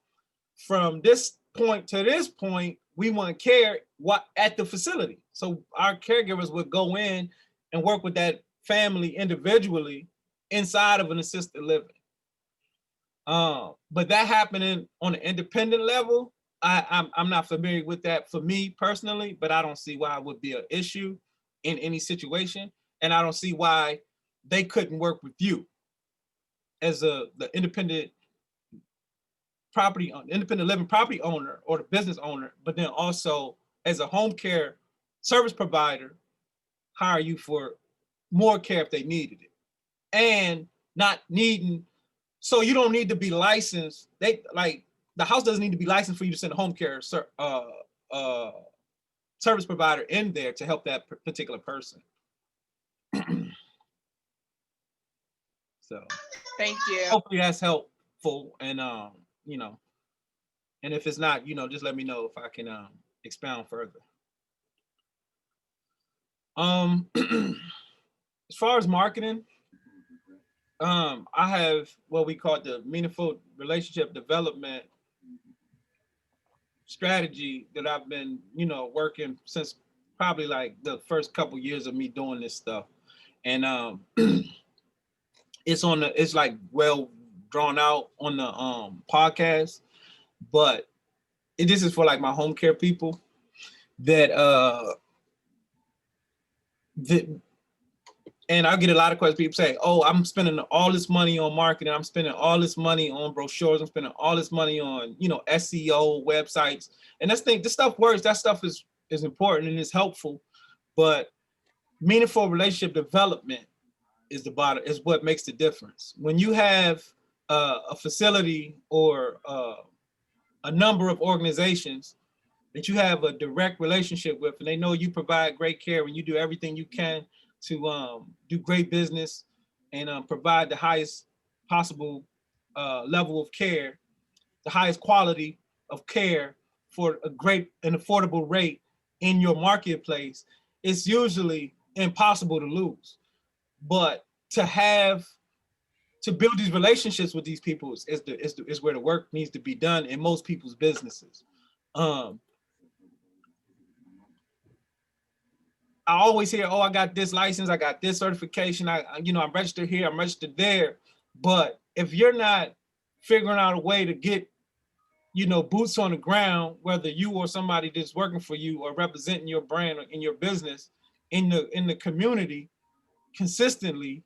from this point to this point, we want care at the facility. So our caregivers would go in and work with that family individually inside of an assisted living. But that happening on an independent level, I'm not familiar with that for me personally, but I don't see why it would be an issue in any situation. And I don't see why they couldn't work with you as the independent living property owner or the business owner, but then also as a home care service provider, hire you for more care if they needed it. And not needing, so you don't need to be licensed. The house doesn't need to be licensed for you to send a home care service provider in there to help that particular person. So thank you. Hopefully that's helpful, and you know, and if it's not, you know, just let me know if I can expound further. As far as marketing, I have what we call the meaningful relationship development strategy that I've been, you know, working since probably like the first couple years of me doing this stuff. And it's like well drawn out on the podcast, but this is for like my home care people that and I get a lot of questions. People say, oh, I'm spending all this money on marketing. I'm spending all this money on brochures. I'm spending all this money on, you know, SEO websites. And this stuff works. That stuff is important and is helpful. But meaningful relationship development is what makes the difference. When you have a facility or a number of organizations that you have a direct relationship with, and they know you provide great care and you do everything you can to do great business and provide the highest possible level of care, the highest quality of care for a great and affordable rate in your marketplace, it's usually impossible to lose. But to build these relationships with these people is where the work needs to be done in most people's businesses. I always hear, oh, I got this license, I got this certification, I'm registered here, I'm registered there. But if you're not figuring out a way to get, boots on the ground, whether you or somebody that's working for you or representing your brand or in your business in the community consistently,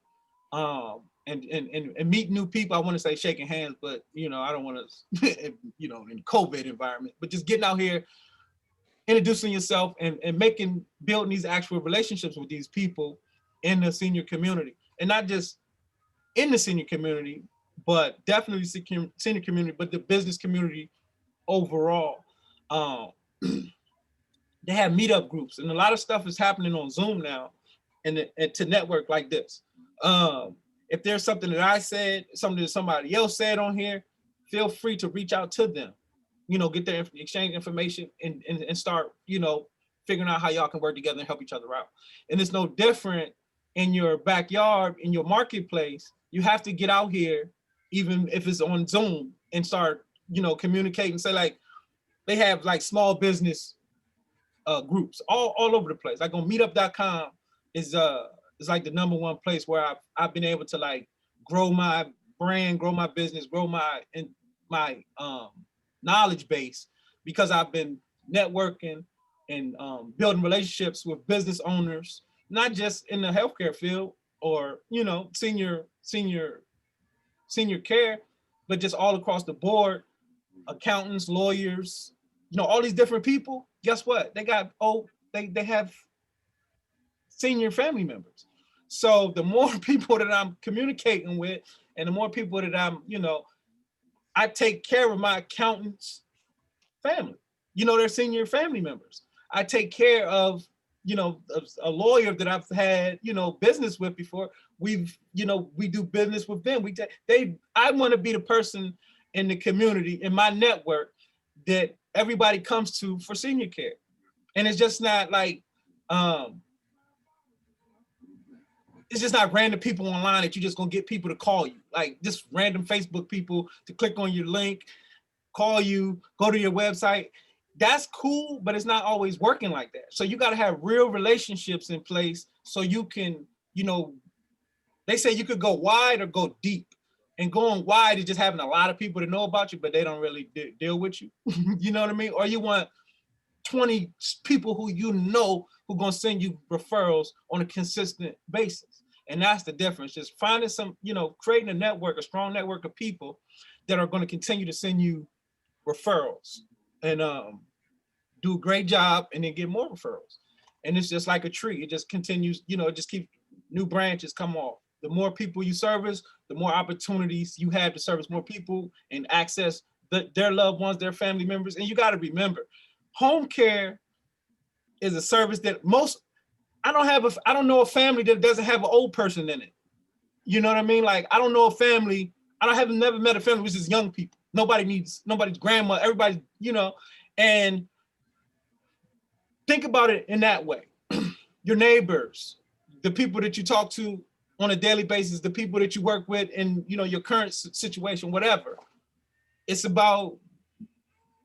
and meet new people. I want to say shaking hands, but I don't want to, in COVID environment, but just getting out here, introducing yourself and building these actual relationships with these people in the senior community, and not just in the senior community, but definitely senior community, but the business community overall. They have meetup groups, and a lot of stuff is happening on Zoom now, and to network like this. If there's something that I said, something that somebody else said on here, feel free to reach out to them. Get their exchange information and start, figuring out how y'all can work together and help each other out. And it's no different in your backyard, in your marketplace. You have to get out here, even if it's on Zoom, and start, communicating. Say like they have like small business groups all over the place. Like on meetup.com is like the #1 place where I've been able to like grow my brand, grow my business, grow my knowledge base, because I've been networking and building relationships with business owners, not just in the healthcare field or senior care, but just all across the board, accountants, lawyers, all these different people. Guess what? They got they have senior family members. So the more people that I'm communicating with, and the more people that I'm, I take care of my accountants' family. They're senior family members. I take care of, a lawyer that I've had, business with before. We do business with them. I want to be the person in the community, in my network, that everybody comes to for senior care. And it's just not like, it's just not random people online that you're just gonna get people to call you. Like just random Facebook people to click on your link, call you, go to your website. That's cool, but it's not always working like that. So you gotta have real relationships in place so you can, they say you could go wide or go deep. And going wide is just having a lot of people to know about you, but they don't really deal with you. You know what I mean? Or you want 20 people who who gonna send you referrals on a consistent basis. And that's the difference. Just finding some, creating a network, a strong network of people that are going to continue to send you referrals and do a great job and then get more referrals. And it's just like a tree. It just continues, it just keeps new branches come off. The more people you service, the more opportunities you have to service more people and access their loved ones, their family members. And you got to remember, home care is a service that I don't know a family that doesn't have an old person in it. You know what I mean? Like, I don't know a family, never met a family which is young people. Nobody's grandma, everybody, you know, and think about it in that way. Your neighbors, the people that you talk to on a daily basis, the people that you work with in, you know, your current situation, whatever. It's about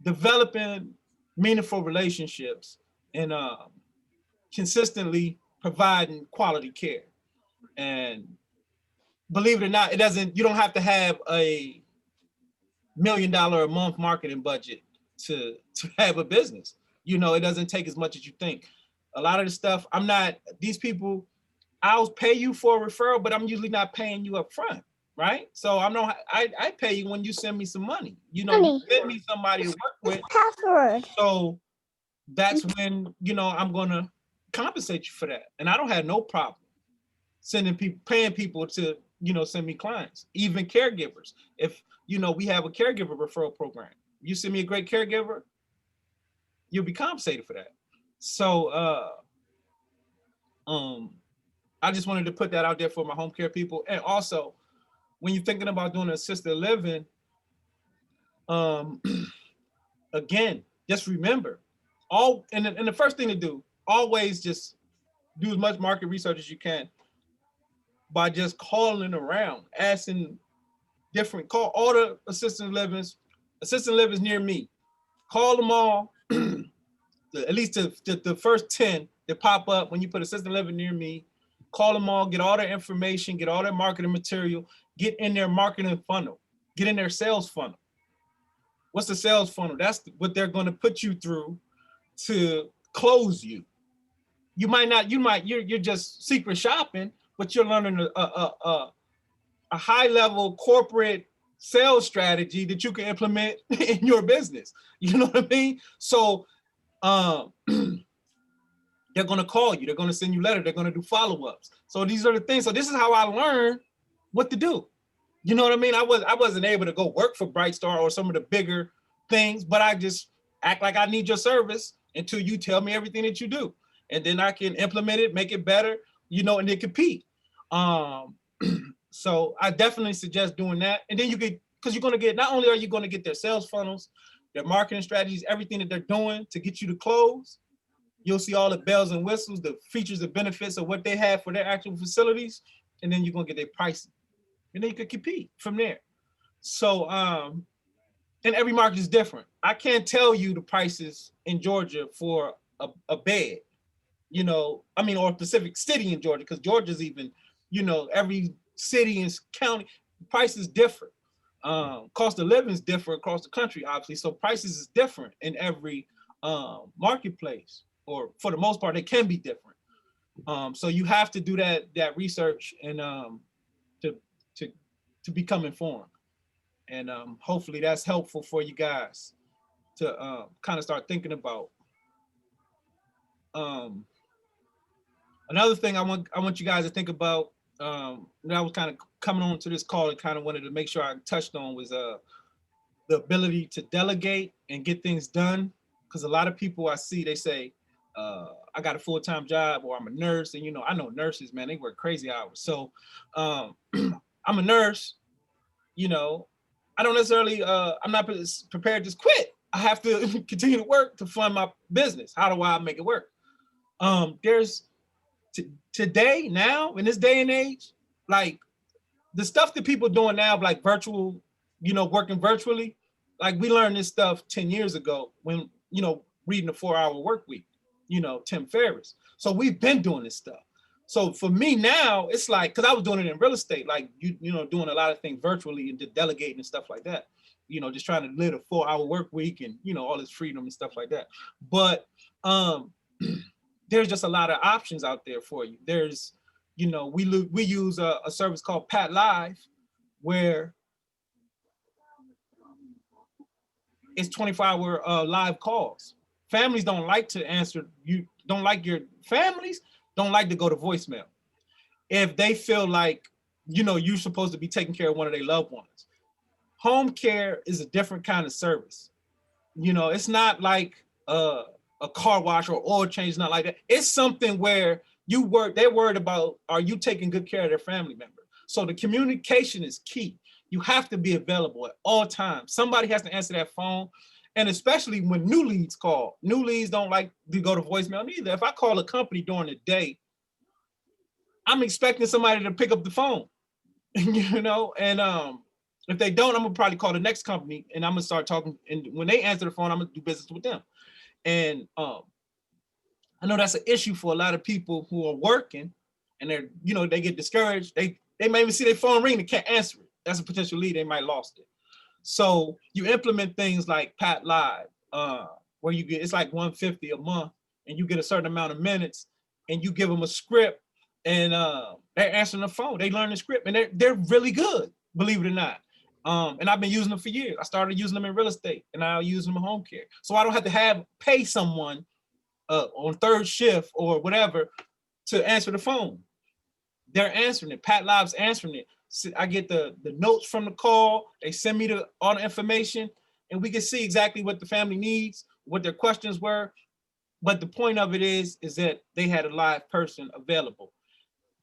developing meaningful relationships and consistently providing quality care. And believe it or not, you don't have to have a $1 million a month marketing budget to have a business. You know, it doesn't take as much as you think. A lot of the stuff, these people, I'll pay you for a referral, but I'm usually not paying you up front, right? So I pay you when you send me some money. You know, you send me somebody to work with. Password. So that's when, you know, I'm gonna compensate you for that. And I don't have no problem paying people to, you know, send me clients, even caregivers. If, you know, we have a caregiver referral program, you send me a great caregiver, you'll be compensated for that. So I just wanted to put that out there for my home care people. And also, when you're thinking about doing assisted living, again, just remember, and the first thing to do, always just do as much market research as you can by just calling around, asking call all the assisted livings near me. Call them all, at least the first 10 that pop up when you put assisted living near me. Call them all, get all their information, get all their marketing material, get in their marketing funnel, get in their sales funnel. What's the sales funnel? That's what they're going to put you through to close you. You're just secret shopping, but you're learning a high level corporate sales strategy that you can implement in your business. You know what I mean? So they're going to call you, they're going to send you letters, they're going to do follow-ups. So these are the things. So this is how I learned what to do. You know what I mean? I wasn't able to go work for Bright Star or some of the bigger things, but I just act like I need your service until you tell me everything that you do. And then I can implement it, make it better, you know, and then compete. So I definitely suggest doing that. And then because you're going to get, not only are you going to get their sales funnels, their marketing strategies, everything that they're doing to get you to close, you'll see all the bells and whistles, the features and benefits of what they have for their actual facilities. And then you're going to get their pricing. And then you could compete from there. So, and every market is different. I can't tell you the prices in Georgia for a bed, you know, I mean, or a specific city in Georgia, because Georgia's even, you know, every city and county, price is different. Cost of living is different across the country, obviously. So prices is different in every marketplace, or for the most part, they can be different. So you have to do that research and to become informed. And hopefully that's helpful for you guys to kind of start thinking about. Another thing I want you guys to think about, that I was kind of coming on to this call and kind of wanted to make sure I touched on, was the ability to delegate and get things done. Because a lot of people I see, they say, I got a full-time job, or I'm a nurse. And, you know, I know nurses, man, they work crazy hours. So I'm a nurse, you know, I don't necessarily, I'm not prepared to just quit. I have to continue to work to fund my business. How do I make it work? There's today, now, in this day and age, like the stuff that people doing now, like virtual, you know, working virtually, like we learned this stuff 10 years ago when, you know, reading the 4-Hour Work Week, you know, Tim Ferriss. So we've been doing this stuff. So for me now, it's like, because I was doing it in real estate, like, you know, doing a lot of things virtually and delegating and stuff like that, you know, just trying to live a 4-hour work week and, you know, all this freedom and stuff like that. But there's just a lot of options out there for you. There's, you know, we use a service called Pat Live, where it's 24-hour live calls. Families don't like to answer, families don't like to go to voicemail if they feel like, you know, you're supposed to be taking care of one of their loved ones. Home care is a different kind of service. You know, it's not like a car wash or oil change, not like that. It's something where they're worried about, are you taking good care of their family member? So the communication is key. You have to be available at all times. Somebody has to answer that phone. And especially when new leads call. New leads don't like to go to voicemail neither. If I call a company during the day, I'm expecting somebody to pick up the phone, you know? And if they don't, I'm gonna probably call the next company and I'm gonna start talking. And when they answer the phone, I'm gonna do business with them. And I know that's an issue for a lot of people who are working and they're, you know, they get discouraged. They may even see their phone ring, they can't answer it. That's a potential lead, they might lost it. So you implement things like Pat Live, where you get, it's like $150 a month and you get a certain amount of minutes and you give them a script and they're answering the phone. They learn the script and they're really good, believe it or not. And I've been using them for years. I started using them in real estate and I'll use them in home care. So I don't have to pay someone on third shift or whatever to answer the phone. They're answering it. Pat Live's answering it. So I get the notes from the call. They send me all the information and we can see exactly what the family needs, what their questions were. But the point of it is that they had a live person available.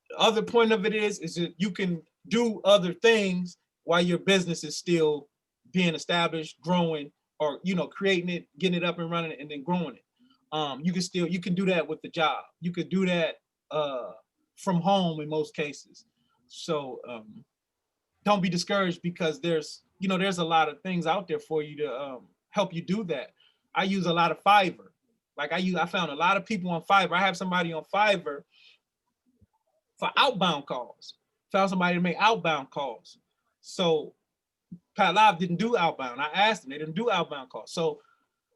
The other point of it is that you can do other things while your business is still being established, growing, or, you know, creating it, getting it up and running and then growing it. You can do that with the job. You could do that from home in most cases. So don't be discouraged because there's a lot of things out there for you to help you do that. I use a lot of Fiverr. Like I found a lot of people on Fiverr. I have somebody on Fiverr for outbound calls. Found somebody to make outbound calls. So Pat Live didn't do outbound. I asked them, they didn't do outbound calls. So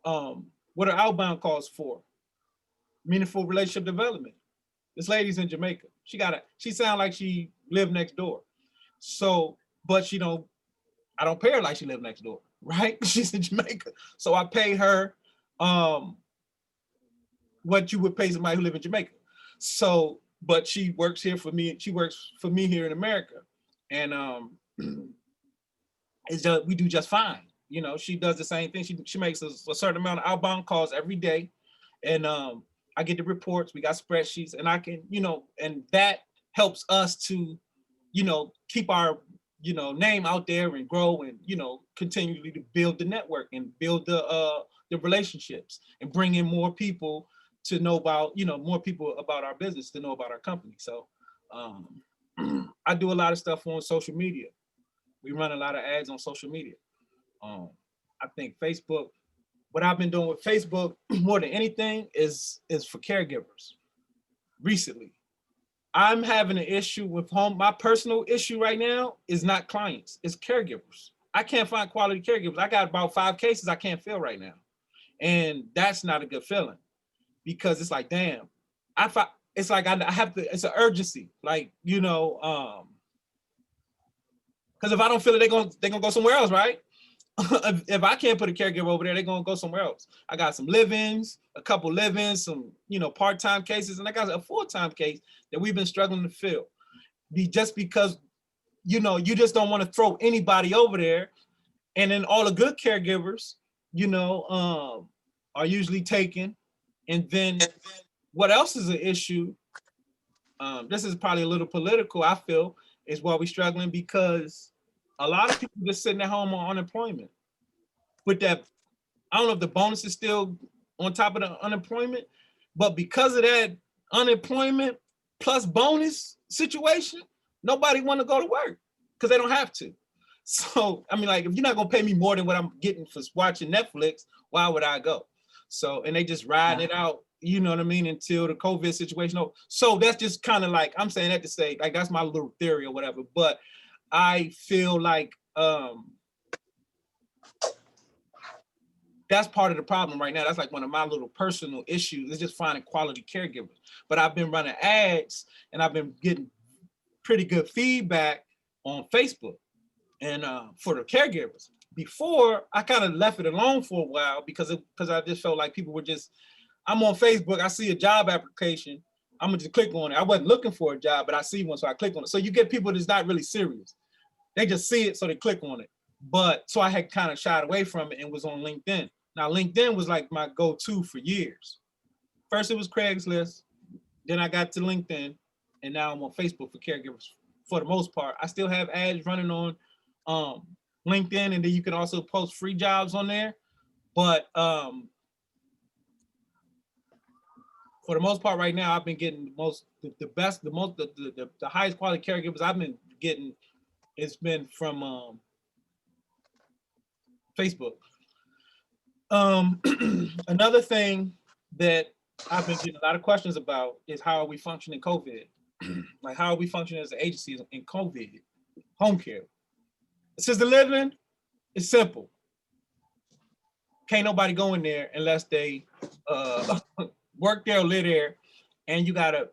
what are outbound calls for? Meaningful relationship development. This lady's in Jamaica. She sound like she lived next door. So, but I don't pay her like she lived next door, right? She's in Jamaica. So I pay her what you would pay somebody who live in Jamaica. So, but she works here for me. She works for me here in America. And we do just fine. You know, she does the same thing. She makes a certain amount of outbound calls every day. And I get the reports, we got spreadsheets, and I can, you know, and that helps us to, you know, keep our, you know, name out there and grow and, you know, continually to build the network and build the relationships and bring in more people to know about, you know, more people about our business, to know about our company. So I do a lot of stuff on social media. We run a lot of ads on social media. I think Facebook, what I've been doing with Facebook more than anything is for caregivers. Recently, I'm having an issue with my personal issue right now is not clients, it's caregivers. I can't find quality caregivers. I got about 5 cases I can't fill right now. And that's not a good feeling because it's like, damn, it's like I have to, it's an urgency. Like, you know, because if I don't feel it, they're gonna go somewhere else, right? If I can't put a caregiver over there, they're gonna go somewhere else. I got some live-ins, a couple live-ins, some, you know, part-time cases, and I got a full-time case that we've been struggling to fill. Just because, you know, you just don't want to throw anybody over there. And then all the good caregivers, you know, are usually taken. And then what else is an issue? This is probably a little political, I feel, is why we're struggling because a lot of people just sitting at home on unemployment. With that, I don't know if the bonus is still on top of the unemployment, but because of that unemployment plus bonus situation, nobody want to go to work because they don't have to. So, I mean, like, if you're not gonna pay me more than what I'm getting for watching Netflix, why would I go? So, and they just riding it out, you know what I mean, until the COVID situation. So that's just kind of like, I'm saying that to say, like, that's my little theory or whatever, but I feel like that's part of the problem right now. That's like one of my little personal issues is just finding quality caregivers. But I've been running ads and I've been getting pretty good feedback on Facebook and for the caregivers. Before, I kind of left it alone for a while because I just felt like people were just, I'm on Facebook, I see a job application, I'm gonna just click on it. I wasn't looking for a job, but I see one, so I click on it. So you get people that's not really serious. They just see it, so they click on it. But so I had kind of shied away from it and was on LinkedIn. Now, LinkedIn was like my go-to for years. First, it was Craigslist. Then I got to LinkedIn, and now I'm on Facebook for caregivers. For the most part, I still have ads running on LinkedIn, and then you can also post free jobs on there. But for the most part, right now, I've been getting the best, the highest quality caregivers I've been getting. It's been from Facebook. Another thing that I've been getting a lot of questions about is how are we functioning COVID? Like, how are we functioning as an agency in COVID? Home care. Assisted living, it's simple. Can't nobody go in there unless they work there or live there, and you gotta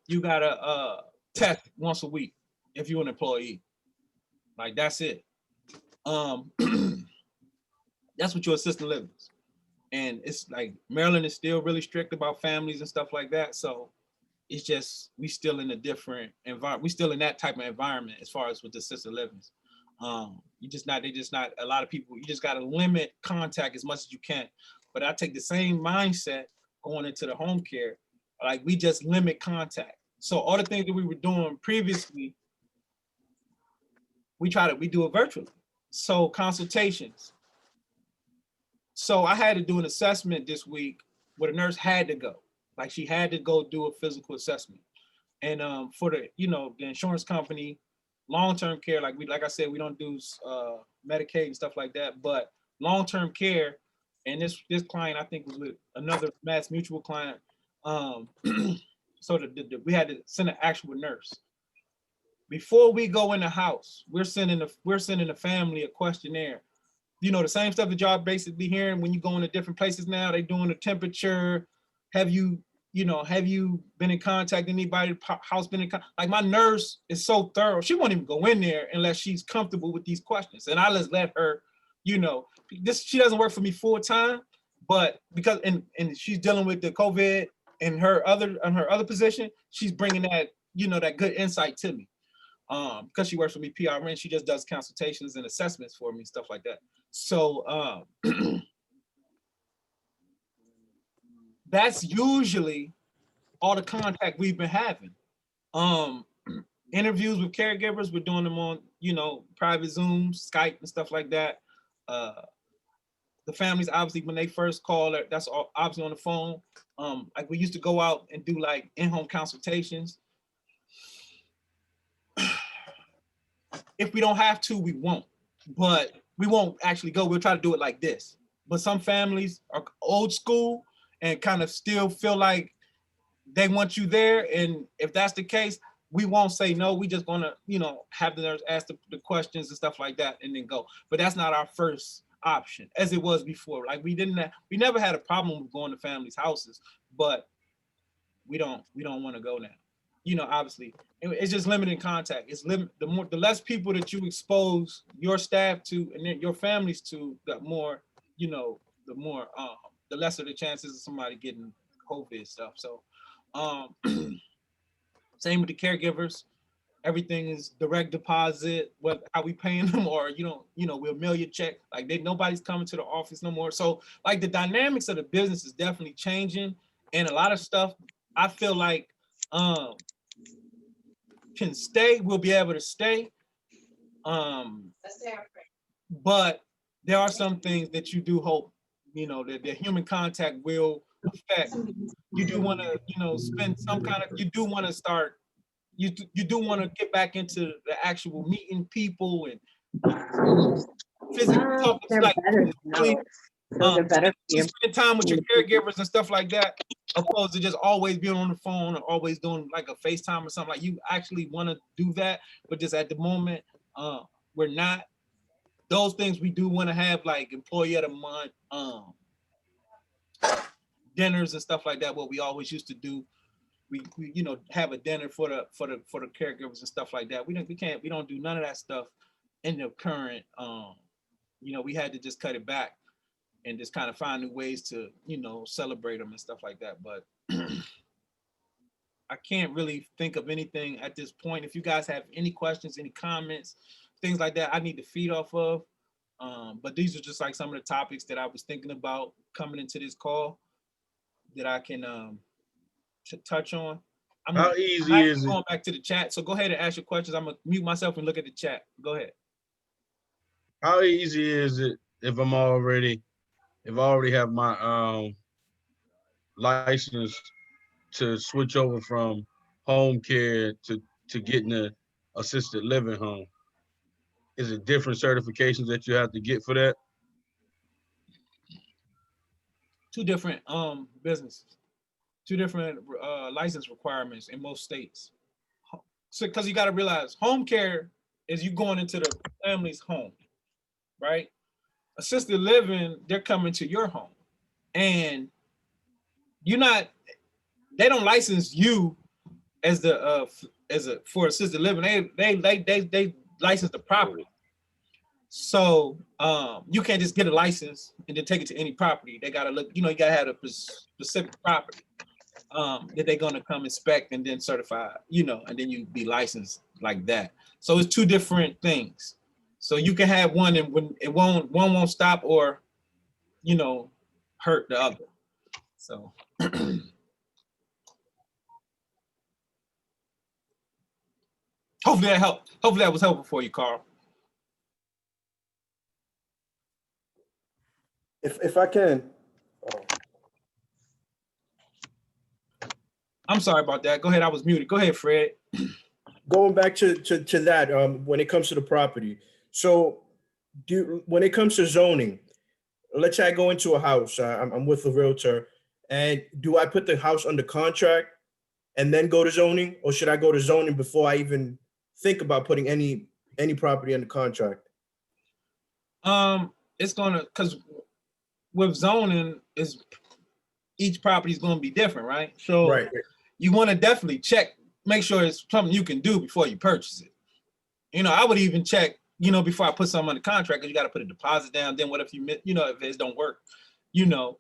test once a week if you're an employee. Like, that's it. That's what your assisted living is. And it's like Maryland is still really strict about families and stuff like that. So it's just, we still in a different environment. We still in that type of environment as far as with the assisted livings. They just not a lot of people, you just got to limit contact as much as you can. But I take the same mindset going into the home care, like we just limit contact. So all the things that we were doing previously, we do it virtually. So consultations. So I had to do an assessment this week where the nurse had to go. Like, she had to go do a physical assessment. And for the, the insurance company, long-term care, like I said, we don't do Medicaid and stuff like that, but long-term care, and this client I think was with another Mass Mutual client. So we had to send an actual nurse. Before we go in the house, we're sending the family a questionnaire. The same stuff that y'all basically hearing when you go into different places now. They doing the temperature. Have you been in contact? Anybody house been in contact? Like, my nurse is so thorough. She won't even go in there unless she's comfortable with these questions. And I just let her, she doesn't work for me full time, but because and she's dealing with the COVID and her other position, she's bringing that that good insight to me. Because she works for me PRN, she just does consultations and assessments for me and stuff like that. So that's usually all the contact we've been having. Interviews with caregivers, we're doing them on, private Zooms, Skype and stuff like that. The families, obviously, when they first call, that's obviously on the phone. Like, we used to go out and do like in-home consultations. If we don't have to, we won't. But we won't actually go. We'll try to do it like this. But some families are old school and kind of still feel like they want you there. And if that's the case, we won't say no. We just gonna, have the nurse ask the questions and stuff like that and then go. But that's not our first option, as it was before. Like, we never had a problem with going to families' houses, but we don't want to go now. Obviously, it's just limiting contact. It's the less people that you expose your staff to and then your families to, the lesser the chances of somebody getting COVID stuff. So, same with the caregivers. Everything is direct deposit, how we paying them, or we'll mail you a check. Like, nobody's coming to the office no more. So, like, the dynamics of the business is definitely changing, and a lot of stuff I feel like can stay, we'll be able to stay. But there are some things that you do hope, that the human contact will affect. You do want to, spend some kind of, you do want to start, you do want to get back into the actual meeting people and physically talking, like, spend time with your caregivers and stuff like that, opposed to just always being on the phone or always doing like a FaceTime or something. Like, you actually want to do that, but just at the moment, we're not. Those things we do want to have, like employee of the month, dinners and stuff like that. What we always used to do, we have a dinner for the caregivers and stuff like that. We don't do none of that stuff in the current. We had to just cut it back and just kind of find new ways to, celebrate them and stuff like that. But I can't really think of anything at this point. If you guys have any questions, any comments, things like that, I need to feed off of. But these are just like some of the topics that I was thinking about coming into this call that I can touch on. How easy is it? Going back to the chat. So go ahead and ask your questions. I'm gonna mute myself and look at the chat. Go ahead. How easy is it if I already have my license to switch over from home care to getting a assisted living home? Is it different certifications that you have to get for that? Two different businesses, two different license requirements in most states. So because you got to realize home care is you going into the family's home, right? Assisted living, they're coming to your home, and they don't license you as for assisted living. They license the property. So you can't just get a license and then take it to any property. They gotta look, you gotta have a specific property that they're gonna come inspect and then certify, and then you be licensed like that. So it's two different things. So you can have one and when one won't stop or hurt the other. So hopefully that helped. Hopefully that was helpful for you, Carl. If I can. I'm sorry about that. Go ahead. I was muted. Go ahead, Fred. Going back to that, when it comes to the property. So when it comes to zoning, let's say I go into a house, I'm with a realtor, and do I put the house under contract and then go to zoning, or should I go to zoning before I even think about putting any property under contract? It's because with zoning each property is going to be different, right? So right. You want to definitely check, make sure it's something you can do before you purchase it. I would even check, before I put something under contract, because you got to put a deposit down. Then what if if it don't work, because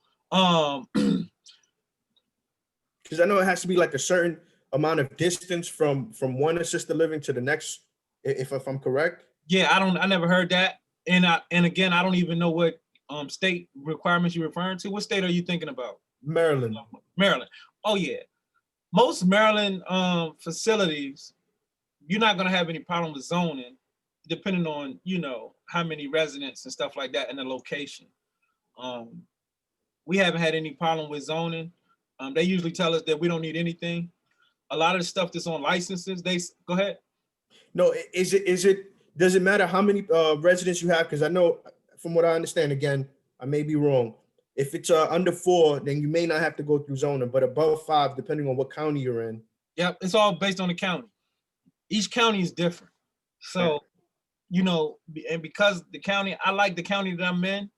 I know it has to be like a certain amount of distance from one assisted living to the next, if I'm correct. Yeah, I never heard that. And again, I don't even know what state requirements you're referring to. What state are you thinking about? Maryland. Maryland. Oh yeah. Most Maryland facilities, you're not going to have any problem with zoning, depending on, how many residents and stuff like that and the location. We haven't had any problem with zoning. They usually tell us that we don't need anything. A lot of the stuff that's on licenses, go ahead. No, does it matter how many residents you have? Because I know, from what I understand, again, I may be wrong. If it's under 4, then you may not have to go through zoning, but above 5, depending on what county you're in. Yep, it's all based on the county. Each county is different. So, and because the county, I like the county that I'm in,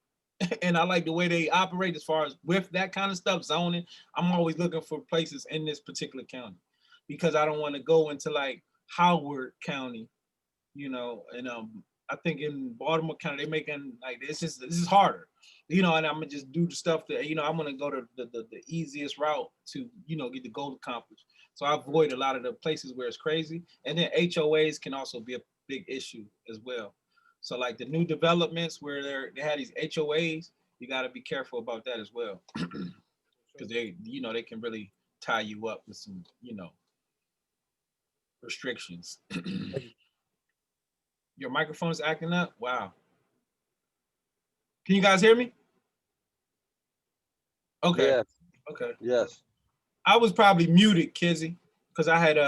and I like the way they operate as far as with that kind of stuff, zoning. I'm always looking for places in this particular county because I don't want to go into like Howard County, and I think in Baltimore County, they're making like this is harder. And I'm gonna just do the stuff that I'm gonna go to the easiest route to get the goal accomplished. So I avoid a lot of the places where it's crazy. And then HOAs can also be a big issue as well. So like the new developments where they had these HOAs, you got to be careful about that as well, because they can really tie you up with some restrictions. Your microphone is acting up. Wow. Can you guys hear me? Okay. Yes. Okay. Yes. I was probably muted, Kizzy, because I had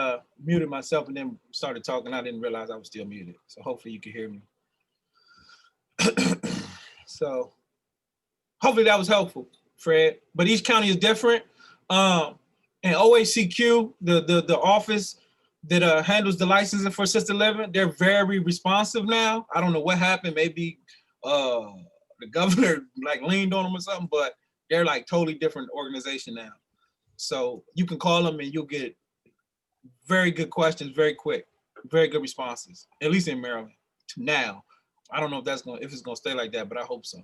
muted myself and then started talking. I didn't realize I was still muted. So hopefully you can hear me. So hopefully that was helpful, Fred. But each county is different. And OHCQ, the office that handles the licensing for assisted living, they're very responsive now. I don't know what happened. Maybe the governor like leaned on them or something, but they're like totally different organization now. So you can call them and you'll get very good questions, very quick, very good responses, at least in Maryland now. I don't know if it's gonna stay like that, but I hope so.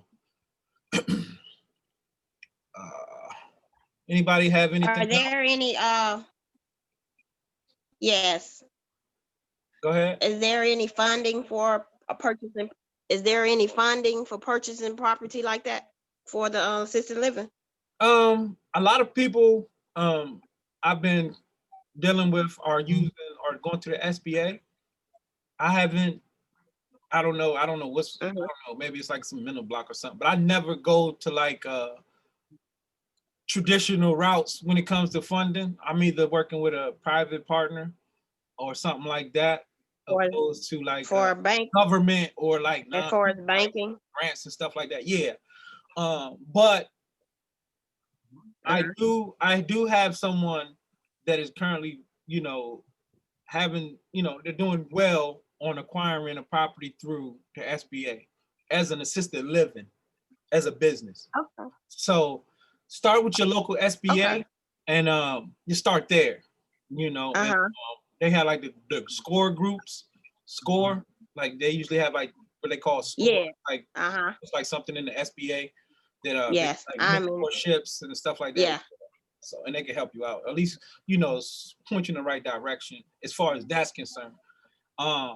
Anybody have anything? Are there any yes. Go ahead. Is there any funding for a purchasing Is there any funding for purchasing property like that for the assisted living? A lot of people I've been dealing with are using or going to the SBA. I don't know what's, I don't know, maybe it's like some mental block or something, but I never go to like traditional routes when it comes to funding. I'm either working with a private partner or something like that, opposed to like for a bank government or like as far as banking grants and stuff like that. Yeah. But I do have someone that is currently, you know, having, you know, they're doing well on acquiring a property through the SBA as an assisted living, as a business. Okay. So start with your local SBA and you start there, you know. And, they have like the score groups, like they usually have like what they call score, like it's like something in the SBA that yes, like mentorships and stuff like that. Yeah. So, and they can help you out, at least, you know, point you in the right direction as far as that's concerned. A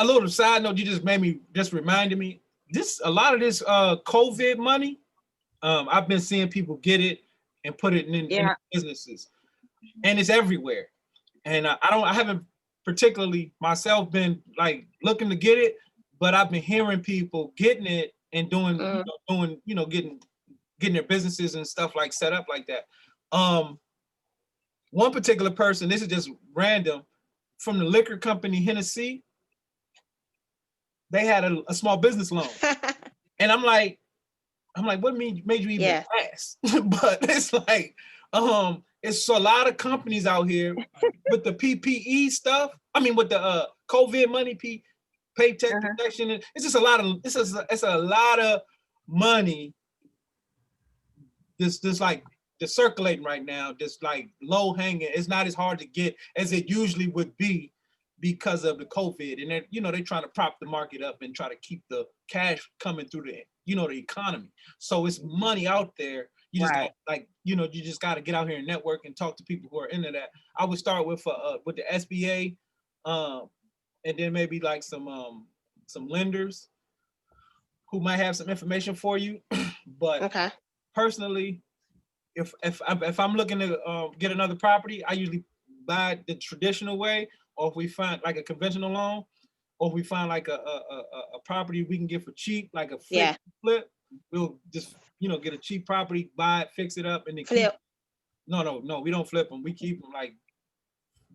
little side note, you just reminded me, a lot of this COVID money, I've been seeing people get it and put it in businesses, and it's everywhere. And I haven't particularly myself been like looking to get it, but I've been hearing people getting it and doing, getting their businesses and stuff like set up like that. One particular person, this is just random, from the liquor company Hennessy, they had a small business loan. And I'm like, what made you even ask? But it's like, it's a lot of companies out here with the PPE stuff. I mean, with the COVID money, paycheck protection. It's just a lot of, it's a lot of money. This like that's circulating right now. Just like low hanging. It's not as hard to get as it usually would be because of the COVID. And then, you know, they're trying to prop the market up and try to keep the cash coming through the, you know, the economy. So it's money out there. You just got, like, you know, you just got to get out here and network and talk to people who are into that. I would start with the SBA, and then maybe like some lenders who might have some information for you. But personally, if I'm looking to get another property, I usually buy the traditional way, or if we find like a conventional loan, or if we find like a property we can get for cheap, like a flip, we'll just, you know, get a cheap property, buy it, fix it up, and then flip. No, we don't flip them. We keep them. Like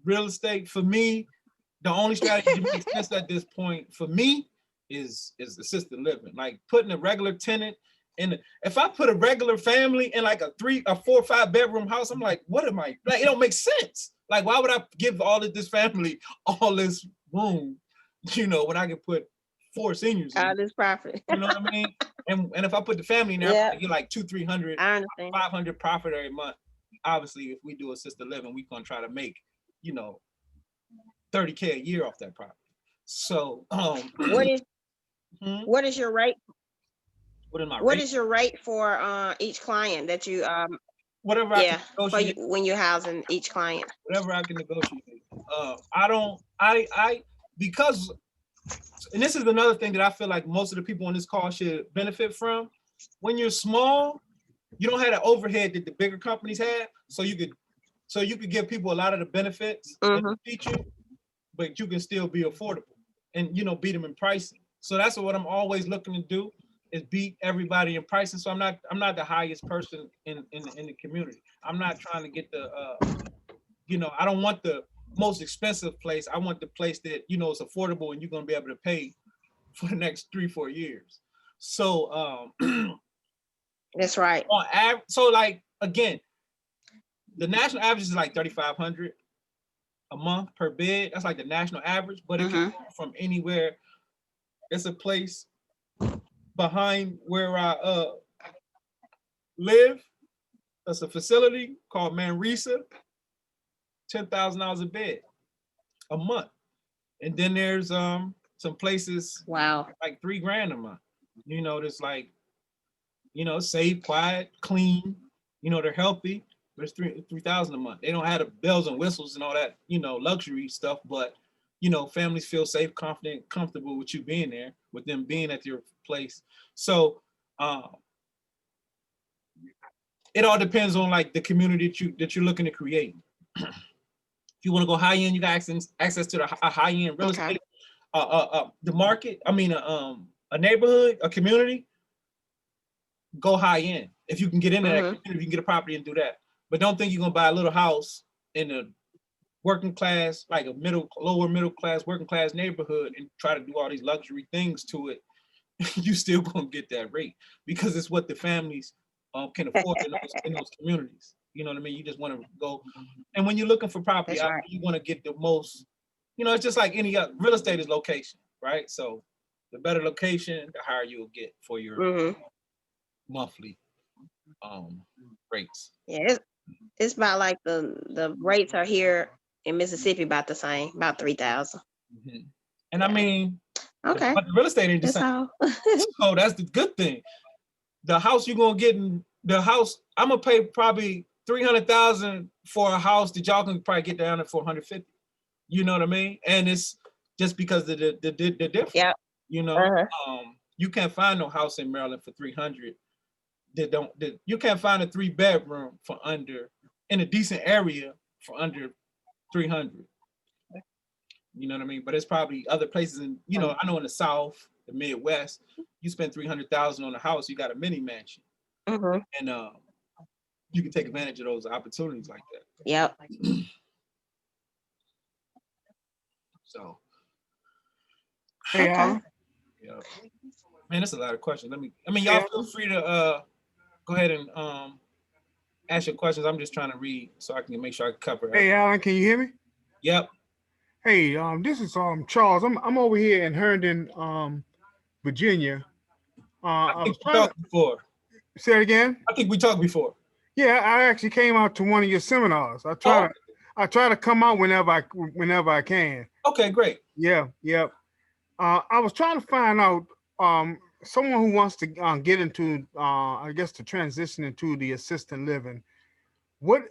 real estate, for me, the only strategy that makes sense at this point for me is assisted living. Like putting a regular tenant in. If I put a regular family in like a 4 or 5 bedroom house, I'm like, what am I? Like, it don't make sense. Like, why would I give all of this family all this room, you know, when I can put 4 seniors in this property? You know what I mean? And if I put the family in there, I get like 200, 300, 500 profit every month. Obviously, if we do assisted living, we're gonna try to make, you know, 30K a year off that property. So what is your rate? What is my What rate? is your rate for each client that you whatever I can for negotiate. when you're housing each client? Whatever I can negotiate. Because, and this is another thing that I feel like most of the people on this call should benefit from. When you're small, you don't have the overhead that the bigger companies have, so you could give people a lot of the benefits that they teach you, but you can still be affordable and, you know, beat them in pricing. So that's what I'm always looking to do, is beat everybody in pricing. So I'm not the highest person in the community. I'm not trying to get the you know, I don't want the most expensive place. I want the place that, you know, is affordable and you're gonna be able to pay for the next 3-4 years. So that's right. On average, so like again, the national average is like $3,500 a month per bed. That's like the national average, but it can come from anywhere. It's a place behind where I live. That's a facility called Manresa. $10,000 a bed a month. And then there's some places like $3,000 a month. You know, there's like, you know, safe, quiet, clean, you know, they're healthy. There's $3,000 a month. They don't have the bells and whistles and all that, you know, luxury stuff, but you know, families feel safe, confident, comfortable with you being there, with them being at your place. So it all depends on like the community that you're looking to create. If you want to go high end, you got access to a high end real estate, the market. I mean, a neighborhood, a community. Go high end. If you can get into that community, you can get a property and do that. But don't think you're gonna buy a little house in a working class, like a lower middle class, working class neighborhood and try to do all these luxury things to it. You still gonna get that rate because it's what the families can afford in those communities. You know what I mean? You just want to go, and when you're looking for property, you want to get the most. You know, it's just like any other real estate is location, right? So the better location, the higher you'll get for your monthly rates. Yeah, it's about like the rates are here in Mississippi about the same, about 3,000. And I mean, okay, but the real estate ain't the same. So that's the good thing. The house you're gonna get in the house, I'm gonna pay probably 300,000 for a house that y'all can probably get down at 450. You know what I mean? And it's just because of the difference. Yeah. You know, you can't find no house in Maryland for 300. You can't find a 3-bedroom for under in a decent area for under 300. You know what I mean? But it's probably other places in, you know, I know in the South, the Midwest, you spend 300,000 on a house, you got a mini mansion. And you can take advantage of those opportunities like that. Yep. So hey, Alan. Yeah. Man, that's a lot of questions. Y'all feel free to go ahead and ask your questions. I'm just trying to read so I can make sure I cover Hey, Alan, can you hear me? Yep. Hey, this is Charles. I'm over here in Herndon, Virginia. I was trying to before. Say it again. I think we talked before. Yeah, I actually came out to one of your seminars. I try to come out whenever I can. Okay, great. Yeah. I was trying to find out someone who wants to get into I guess to transition into the assisted living. What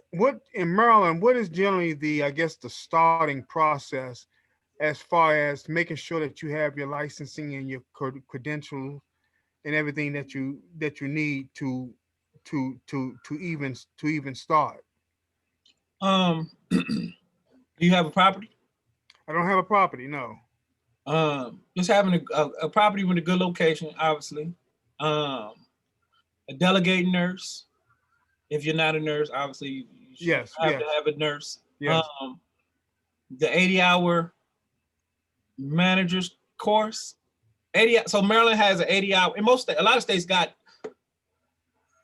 in Maryland, what is generally the starting process as far as making sure that you have your licensing and your credentials and everything that you need to even start? Do you have a property? I don't have a property, no. Just having a property with a good location, obviously. A delegated nurse. If you're not a nurse, obviously you should have to have a nurse. Yes. The 80-hour manager's course. So Maryland has an 80-hour. In most states, a lot of states got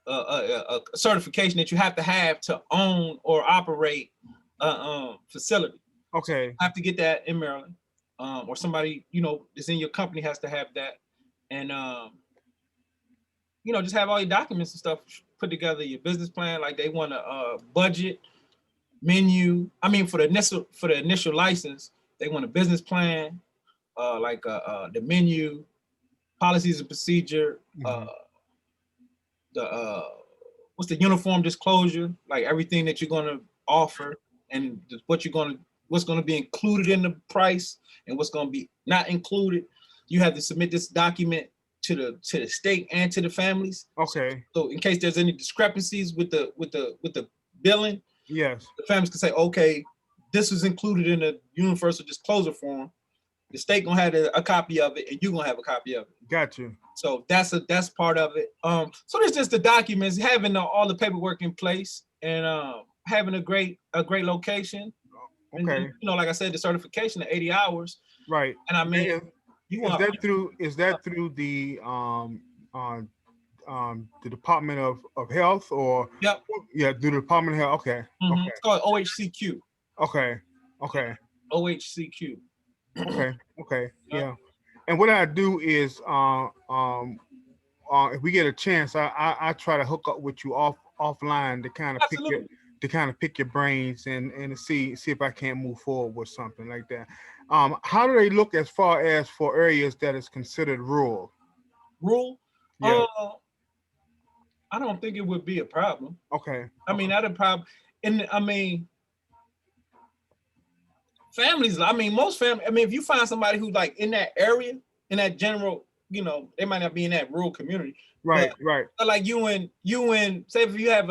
a certification that you have to own or operate a facility. Okay. So you have to get that in Maryland. Or somebody, you know, that's in your company has to have that. And, you know, just have all your documents and stuff put together, your business plan. Like they want a budget, menu. I mean, for the initial license, they want a business plan, the menu, policies and procedure, what's the uniform disclosure, like everything that you're going to offer and what's going to be included in the price and what's going to be not included. You have to submit this document to the state and to the families. Okay. So in case there's any discrepancies with the billing, yes, the families can say, okay, this is included in the universal disclosure form. The state gonna have a copy of it, and you gonna have a copy of it. Got you. So that's part of it. So there's just the documents, having all the paperwork in place, and having a great location. Okay. And, you know, like I said, the certification of 80 hours. Right. And I mean, is that through the Department of Health or? Yep. Yeah, through the Department of Health. Okay. Mm-hmm. Okay. It's called OHCQ. Okay. OHCQ. Okay. Yeah. And what I do is, if we get a chance, I try to hook up with you offline to kind of pick your brains and to see if I can't move forward with something like that. How do they look as far as for areas that is considered rural? Rural? Yeah. I don't think it would be a problem. Okay. I mean, not a problem. And I mean, Families, I mean, most families, I mean, if you find somebody who's like in that area, in that general, you know, they might not be in that rural community. Right, but, right. But like you in, say if you have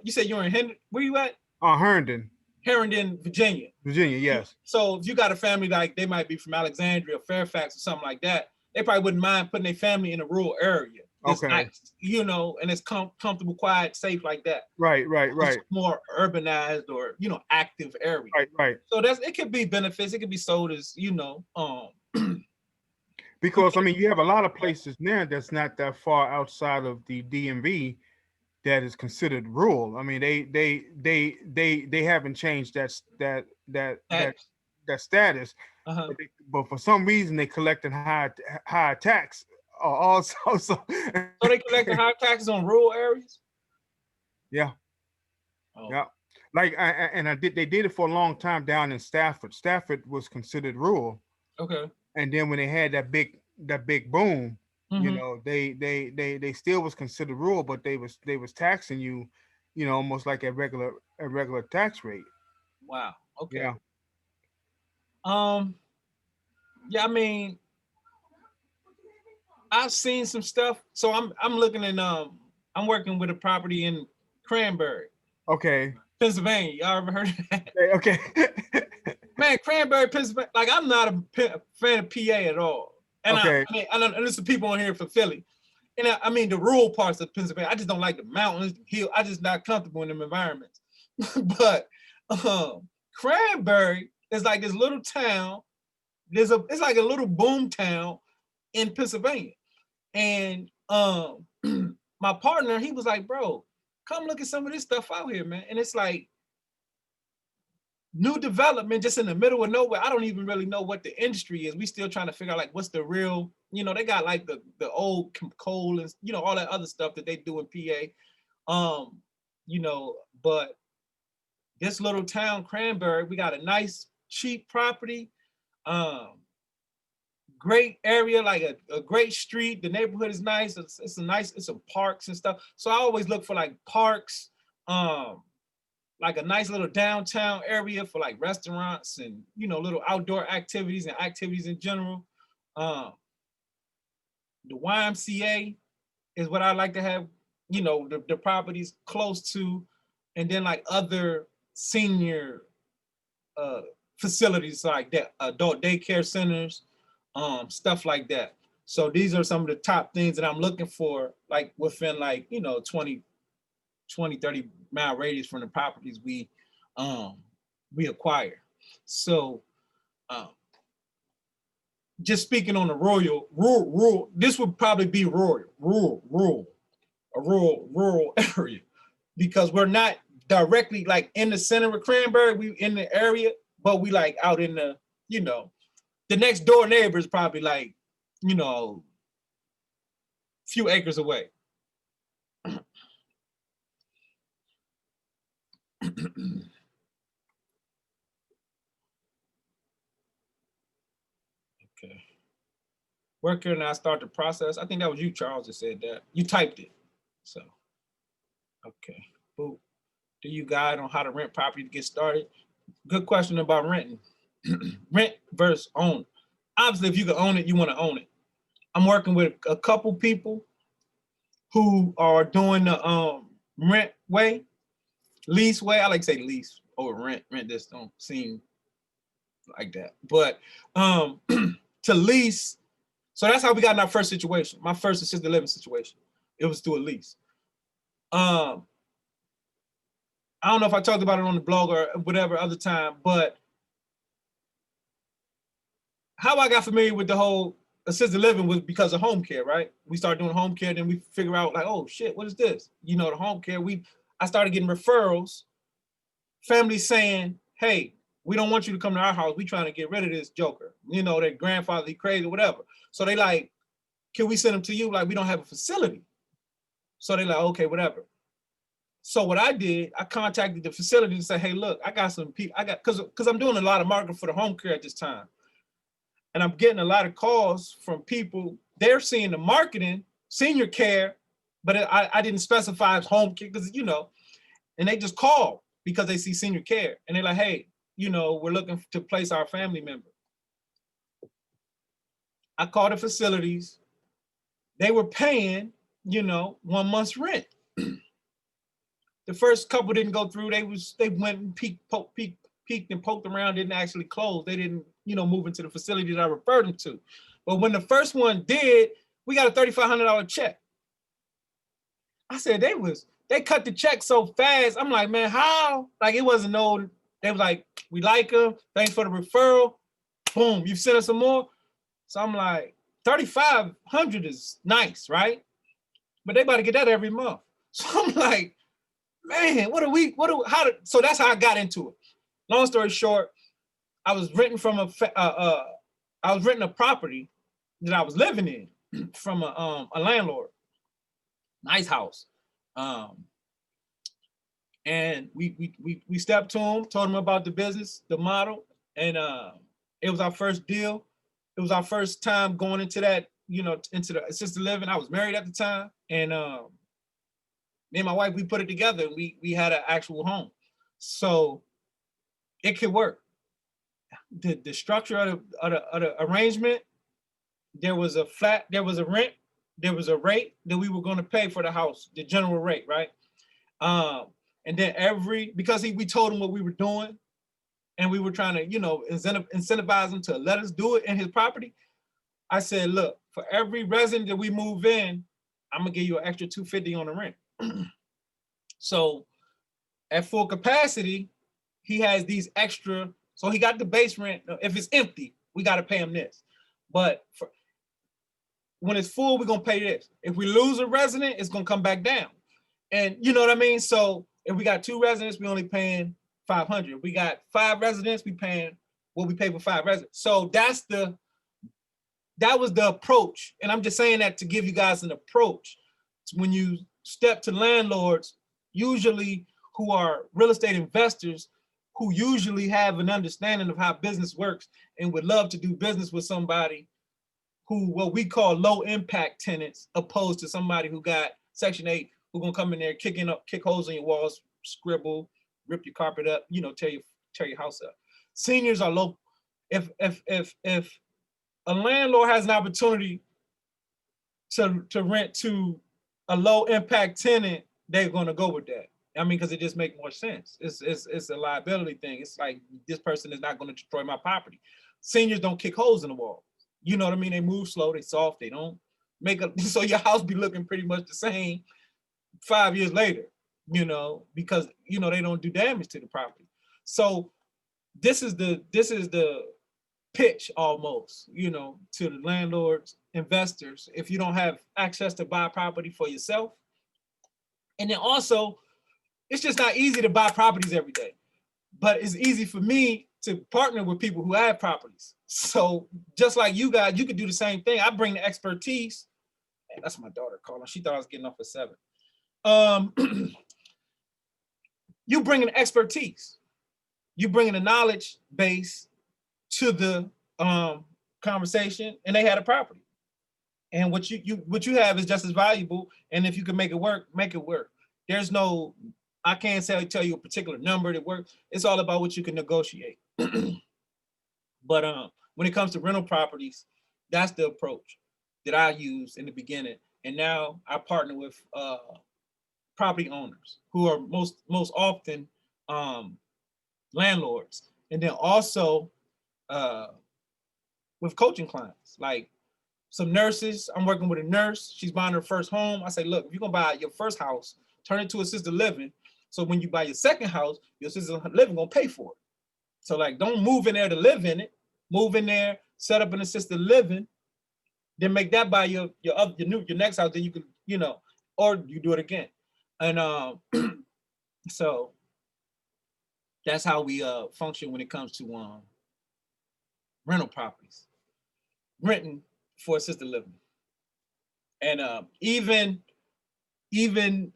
you said you're in where you at? Herndon, Virginia. Virginia, yes. So if you got a family like they might be from Alexandria, Fairfax, or something like that, they probably wouldn't mind putting their family in a rural area. It's nice, you know, and it's comfortable, quiet, safe like that. Right. It's more urbanized or, you know, active area. Right. So it could be benefits. It could be sold as, you know, because I mean, you have a lot of places now that's not that far outside of the DMV that is considered rural. I mean, they haven't changed that status. But for some reason, they collected high tax also. So they collected high taxes on rural areas. Yeah. Yeah. Like they did it for a long time down in Stafford. Stafford was considered rural. Okay. And then when they had that big boom, you know, they still was considered rural, but they was taxing you, you know, almost like a regular tax rate. Wow. Okay. Yeah. Yeah, I mean, I've seen some stuff. So I'm looking at I'm working with a property in Cranberry. Okay. Pennsylvania. Y'all ever heard of that? Okay. Man, Cranberry, Pennsylvania. Like, I'm not a fan of PA at all. And okay. and there's some people on here from Philly. And I mean, the rural parts of Pennsylvania, I just don't like the mountains, the hill. I just not comfortable in them environments. But Cranberry is like this little town. It's like a little boom town in Pennsylvania. And my partner, he was like, bro, come look at some of this stuff out here, man. And it's like new development just in the middle of nowhere. I don't even really know what the industry is. We still trying to figure out like what's the real, you know, they got like the old coal and, you know, all that other stuff that they do in PA. You know, but this little town, Cranberry, we got a nice, cheap property. Great area, like a great street. The neighborhood is nice. It's some parks and stuff. So I always look for like parks, like a nice little downtown area for like restaurants and, you know, little outdoor activities and activities in general. The YMCA is what I like to have, you know, the properties close to, and then like other senior facilities like that, adult daycare centers, stuff like that. So these are some of the top things that I'm looking for, like within like, you know, 20, 30 mile radius from the properties we acquire. So just speaking on the rural, this would probably be rural area, because we're not directly like in the center of Cranberry, we in the area, but we like out in the, you know, the next door neighbor is probably like, you know, a few acres away. Okay. Where can I start the process? I think that was you, Charles, that said that. You typed it. So, okay. Boop. Do you guide on how to rent property to get started? Good question about renting. Rent versus own. Obviously, if you can own it, you want to own it. I'm working with a couple people who are doing the rent way, lease way. I like to say lease over rent. Rent just don't seem like that. But to lease, so that's how we got in our first situation. My first assisted living situation. It was through a lease. I don't know if I talked about it on the blog or whatever other time, but how I got familiar with the whole assisted living was because of home care, right? We started doing home care, then we figure out like, oh shit, what is this? You know, the home care, I started getting referrals, families saying, hey, we don't want you to come to our house. We trying to get rid of this joker. You know, their grandfather, he crazy, whatever. So they like, can we send them to you? Like, we don't have a facility. So they like, okay, whatever. So what I did, I contacted the facility and said, hey, look, I got some people, because I'm doing a lot of marketing for the home care at this time. And I'm getting a lot of calls from people, they're seeing the marketing, senior care, but I didn't specify as home care, because, you know, and they just call because they see senior care. And they're like, hey, we're looking to place our family member. I called the facilities. They were paying, 1 month's rent. The first couple didn't go through. They went and peeked and poked around, didn't actually close. They didn't, move into the facility that I referred them to. But when the first one did, we got a $3,500 check. I said, they cut the check so fast. I'm like, man, how? Like, it wasn't no, they was like, we like them. Thanks for the referral. Boom, you sent us some more. So I'm like, 3,500 is nice, right? But they about to get that every month. So I'm like, man, so that's how I got into it. Long story short, I was renting a property that I was living in from a landlord. Nice house. And we stepped to him, told him about the business, the model, and it was our first deal. It was our first time going into that, into the assisted living. I was married at the time, and me and my wife, we put it together. We had an actual home, so it could work. The structure of the arrangement, there was a rent, there was a rate that we were going to pay for the house, the general rate, right? And then because we told him what we were doing, and we were trying to, incentivize him to let us do it in his property. I said, look, for every resident that we move in, I'm gonna give you an extra $250 on the rent. So at full capacity, he has these extra, so he got the base rent. If it's empty, we got to pay him this. But when it's full, we're gonna pay this. If we lose a resident, it's gonna come back down. And you know what I mean? So if we got 2 residents, we only paying $500. If we got 5 residents, we paying what we pay for 5 residents. So that was the approach. And I'm just saying that to give you guys an approach. When you step to landlords, usually who are real estate investors, who usually have an understanding of how business works and would love to do business with somebody who, what we call low impact tenants, opposed to somebody who got Section 8, who gonna come in there, kick holes in your walls, scribble, rip your carpet up, tear your house up. Seniors are low. If a landlord has an opportunity to rent to a low impact tenant, they're gonna go with that. I mean, because it just makes more sense. It's a liability thing. It's like, this person is not going to destroy my property. Seniors don't kick holes in the wall. You know what I mean? They move slow, they soft, they don't so your house be looking pretty much the same 5 years later, because, they don't do damage to the property. So this is the pitch almost, to the landlords, investors, if you don't have access to buy property for yourself. And then also, it's just not easy to buy properties every day, but it's easy for me to partner with people who have properties. So just like you guys, you could do the same thing. I bring the expertise. And that's my daughter calling. She thought I was getting off at 7. You bring an expertise. You bring a knowledge base to the conversation, and they had a property. And what you have is just as valuable. And if you can make it work, make it work. There's no, I can't tell you a particular number that works. It's all about what you can negotiate. But when it comes to rental properties, that's the approach that I used in the beginning. And now I partner with property owners who are most often landlords. And then also with coaching clients, like some nurses. I'm working with a nurse. She's buying her first home. I say, look, if you're gonna buy your first house, turn it to assisted living. So when you buy your second house, your assisted living gonna pay for it. So like, don't move in there to live in it. Move in there, set up an assisted living, then make that by your next house. Then you can, or you do it again. And so that's how we function when it comes to rental properties, renting for assisted living. And even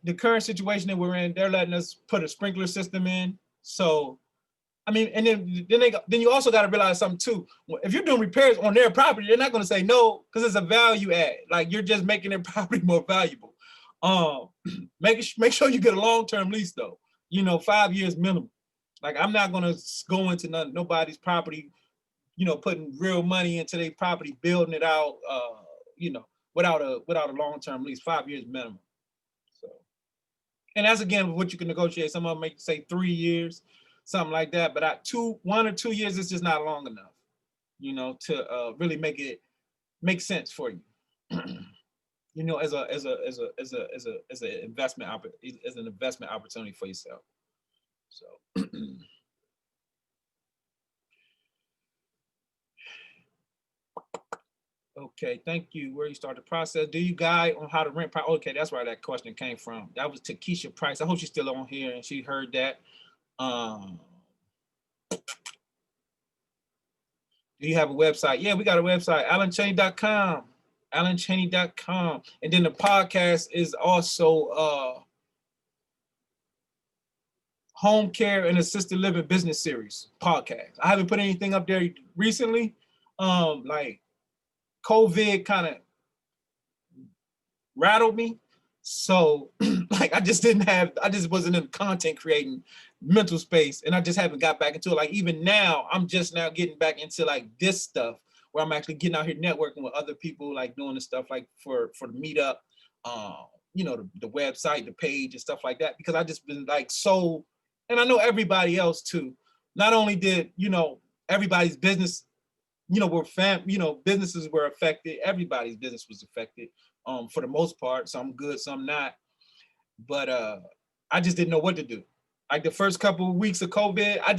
the current situation that we're in, they're letting us put a sprinkler system in. So, I mean, and then you also got to realize something too. If you're doing repairs on their property, they're not going to say no, because it's a value add. Like, you're just making their property more valuable. Make sure you get a long-term lease though. 5 years minimum. Like, I'm not gonna go into nobody's property, you know, putting real money into their property, building it out, you know, without a long-term lease, 5 years minimum. So, and that's again what you can negotiate. Some of them may say 3 years, something like that. But 1 or 2 years is just not long enough, you know, to really make sense for you. You know, as an investment opportunity for yourself. So. Okay, thank you. Where you start the process? Do you guide on how to rent? Okay, that's where that question came from. That was Takesha Price. I hope she's still on here and she heard that. Do you have a website? Yeah, we got a website, AlanChaney.com. AlanChaney.com. And then the podcast is also Home Care and Assisted Living Business Series podcast. I haven't put anything up there recently. Like COVID kind of rattled me. So like I just wasn't in content creating mental space, and I just haven't got back into it. Like even now, I'm just now getting back into like this stuff where I'm actually getting out here networking with other people, like doing the stuff like for the meetup, you know, the website, the page and stuff like that, because I just been like so, and I know everybody else too. Not only did, you know, everybody's business, you know, businesses were affected, everybody's business was affected. For the most part, some good, some not. But I just didn't know what to do. Like the first couple of weeks of COVID, I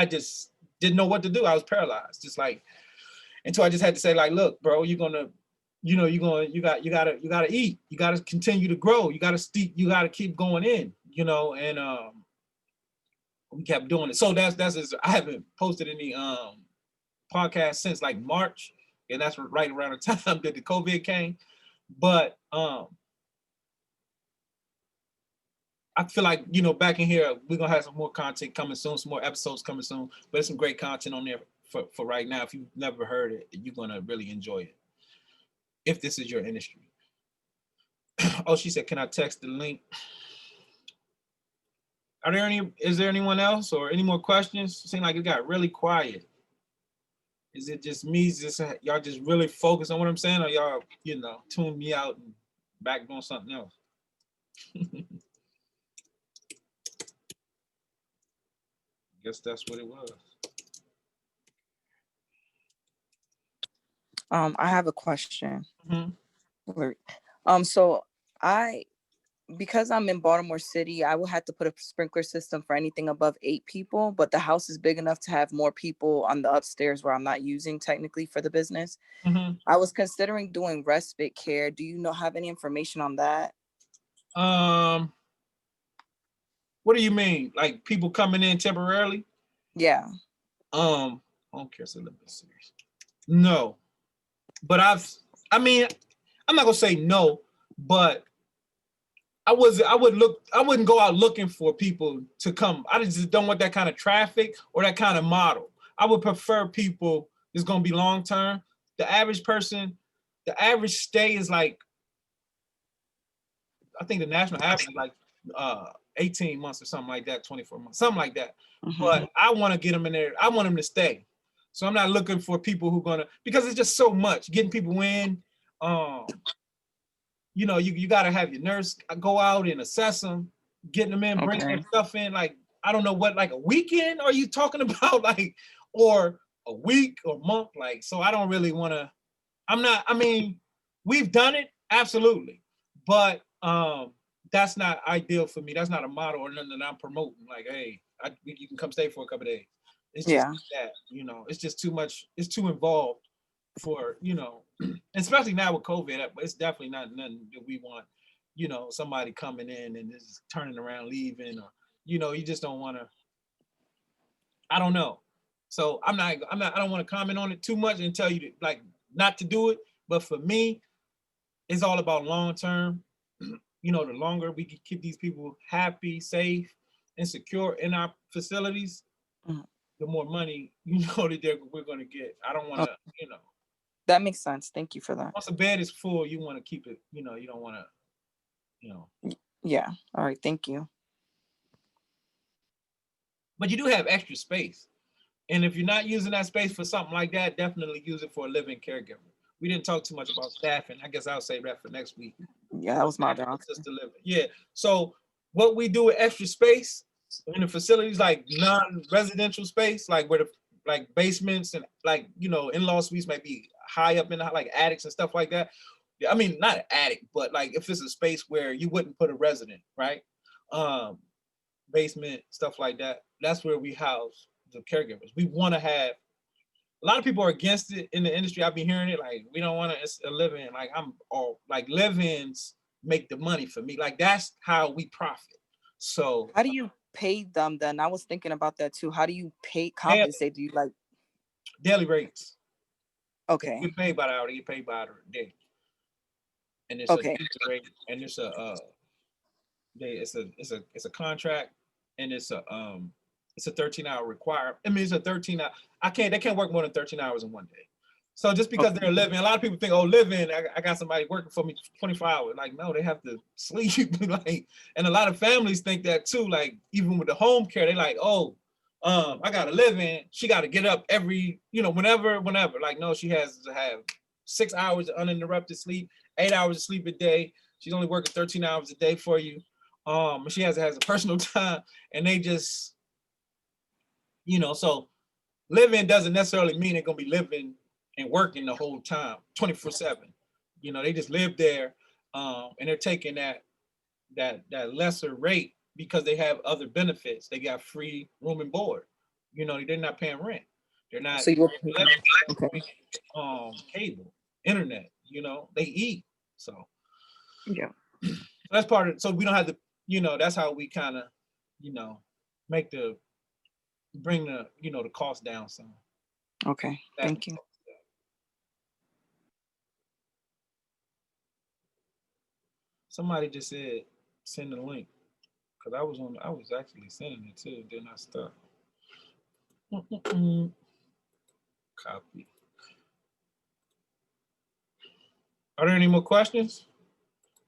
just didn't know what to do. I was paralyzed, just like, until I just had to say, like, look, bro, you gotta eat. You gotta continue to grow. You gotta keep going in, you know, and we kept doing it. So that's I haven't posted any podcast since like March. And that's right around the time that the COVID came. But I feel like, you know, back in here, we're going to have some more content coming soon, some more episodes coming soon. But there's some great content on there for right now. If you've never heard it, you're going to really enjoy it, if this is your industry. Oh, she said, can I text the link? Is there anyone else or any more questions? It seems like it got really quiet. Is it just me? Y'all just really focus on what I'm saying, or y'all, you know, tune me out and back doing something else? Guess that's what it was. I have a question. Mm-hmm. So because I'm in Baltimore City, I will have to put a sprinkler system for anything above 8 people, but the house is big enough to have more people on the upstairs where I'm not using technically for the business. Mm-hmm. I was considering doing respite care. Do you have any information on that? What do you mean? Like people coming in temporarily? Yeah. Home care is a little bit serious. No, but I'm not gonna say no, but I wouldn't go out looking for people to come. I just don't want that kind of traffic or that kind of model. I would prefer people that's gonna be long term. The average person, the average stay is like, I think the national average is like 18 months or something like that, 24 months, something like that. Mm-hmm. But I want to get them in there. I want them to stay. So I'm not looking for people who because it's just so much getting people in. You know, you got to have your nurse go out and assess them, getting them in, bring their stuff in. Like, I don't know what, like a weekend are you talking about? Like, or a week or month? Like, so I don't really want to, we've done it, absolutely. But that's not ideal for me. That's not a model or nothing that I'm promoting. Like, hey, you can come stay for a couple of days. It's just that, you know, it's just too much. It's too involved for, you know, especially now with COVID. It's definitely not nothing that we want, you know, somebody coming in and just turning around, leaving, or, you know, you just don't want to. I don't know. So I don't want to comment on it too much and tell you to, like, not to do it. But for me, it's all about long term. You know, the longer we can keep these people happy, safe, and secure in our facilities, the more money, you know, that we're going to get. I don't want to, you know. That makes sense. Thank you for that. Once a bed is full, you want to keep it, you know, you don't want to, you know. Yeah. All right. Thank you. but you do have extra space. And if you're not using that space for something like that, definitely use it for a living caregiver. We didn't talk too much about staffing. I guess I'll save that for next week. Yeah, that was my job. Yeah. So what we do with extra space in the facilities, like non-residential space, like where the like basements and like, you know, in-law suites might be high up in the, like attics and stuff like that. I mean, not an attic, but like if it's a space where you wouldn't put a resident, right? Basement, stuff like that. That's where we house the caregivers. We want to have, a lot of people are against it in the industry. I've been hearing it, like, we don't want to live-in. Like, I'm all, like, live-ins make the money for me. Like, that's how we profit. So how do you pay them then? I was thinking about that too. How do you compensate? Do you like daily rates? Okay. You get paid by the hour, you get paid by the day. And it's okay. a daily rate, and it's a contract, and it's a 13-hour requirement. I mean, it's a 13-hour. They can't work more than 13 hours in one day. So just because they're living, a lot of people think, oh, living, I got somebody working for me 24 hours. Like, no, they have to sleep. Like, and a lot of families think that too. Like, even with the home care, they're like, oh, I got to live in. She got to get up every, whenever. Like, no, she has to have 6 hours of uninterrupted sleep, 8 hours of sleep a day. She's only working 13 hours a day for you. She has a personal time, and they just, so living doesn't necessarily mean they're gonna be living and working the whole time, 24/7. They just live there, and they're taking that lesser rate because they have other benefits. They got free room and board. They're not paying rent. They're not cable, internet. They eat. So yeah, that's part of it. So we don't have to. That's how we kind of, bring the the cost down some. Okay, thank you. Somebody just said send the link, because I was actually sending it too, then I stopped. Copy. Are there any more questions?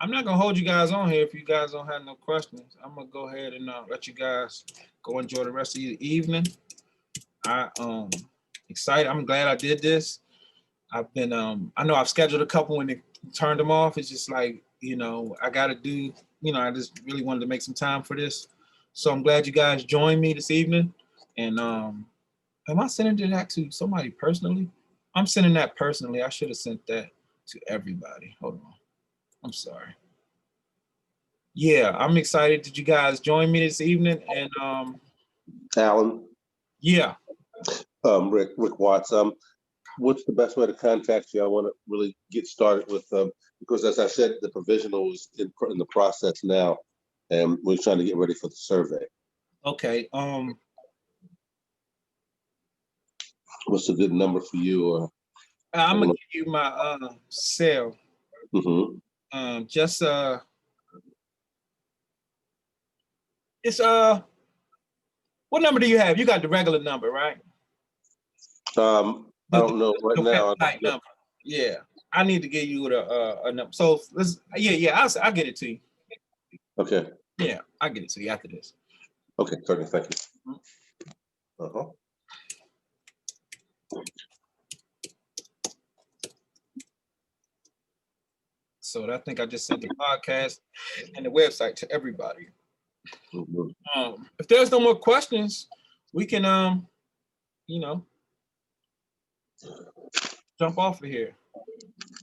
I'm not gonna hold you guys on here if you guys don't have no questions. I'm gonna go ahead and let you guys go enjoy the rest of your evening. I excited. I'm glad I did this. I've been I know I've scheduled a couple when they turned them off. It's just like, I gotta do, I just really wanted to make some time for this. So I'm glad you guys joined me this evening. And am I sending that to somebody personally? I'm sending that personally. I should have sent that to everybody. Hold on. I'm sorry. Yeah, I'm excited that you guys joined me this evening. And Alan. Yeah. Rick Watts. What's the best way to contact you? I want to really get started with because, as I said, the provisional is in the process now, and we're trying to get ready for the survey. Okay. What's a good number for you? Or I'm gonna give you my cell. Mm-hmm. It's what number do you have? You got the regular number, right? I don't know right now. Number. Yeah, I need to give you a number. So let's. I'll get it to you. Okay. Yeah, I'll get it to you after this. Okay, certainly. Thank you. So I think I just sent the podcast and the website to everybody. Mm-hmm. If there's no more questions, we can jump off of here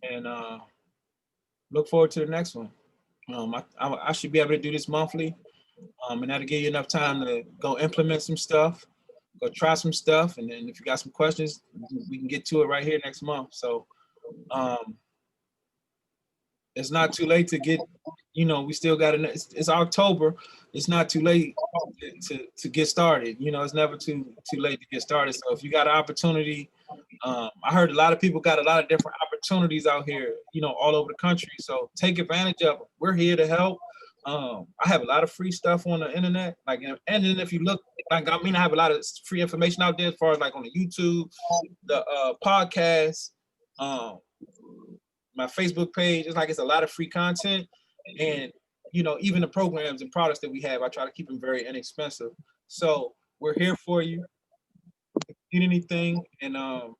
and look forward to the next one. I should be able to do this monthly, and that'll give you enough time to go implement some stuff, go try some stuff, and then if you got some questions, we can get to it right here next month. So it's not too late to get, we still got it's October. It's not too late to get started. It's never too late to get started. So if you got an opportunity, I heard a lot of people got a lot of different opportunities out here, all over the country. So take advantage of them. We're here to help. I have a lot of free stuff on the internet. And then if you look, I have a lot of free information out there as far as like on the YouTube, the podcast, my Facebook page. It's a lot of free content, and even the programs and products that we have, I try to keep them very inexpensive. So We're here for you. If you need anything, and I'm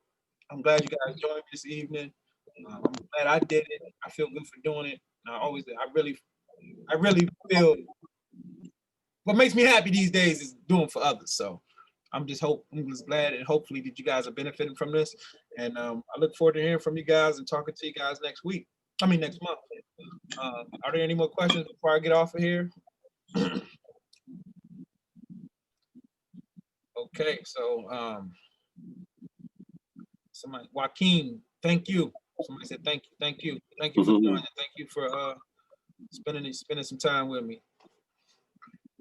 glad you guys joined me this evening. I'm glad I did it. I feel good for doing it. And I really feel what makes me happy these days is doing for others. So I'm just glad, and hopefully that you guys are benefiting from this. And I look forward to hearing from you guys and talking to you guys next month. Are there any more questions before I get off of here? Okay, so somebody, Joaquin, thank you. Somebody said thank you for joining. Thank you for spending some time with me.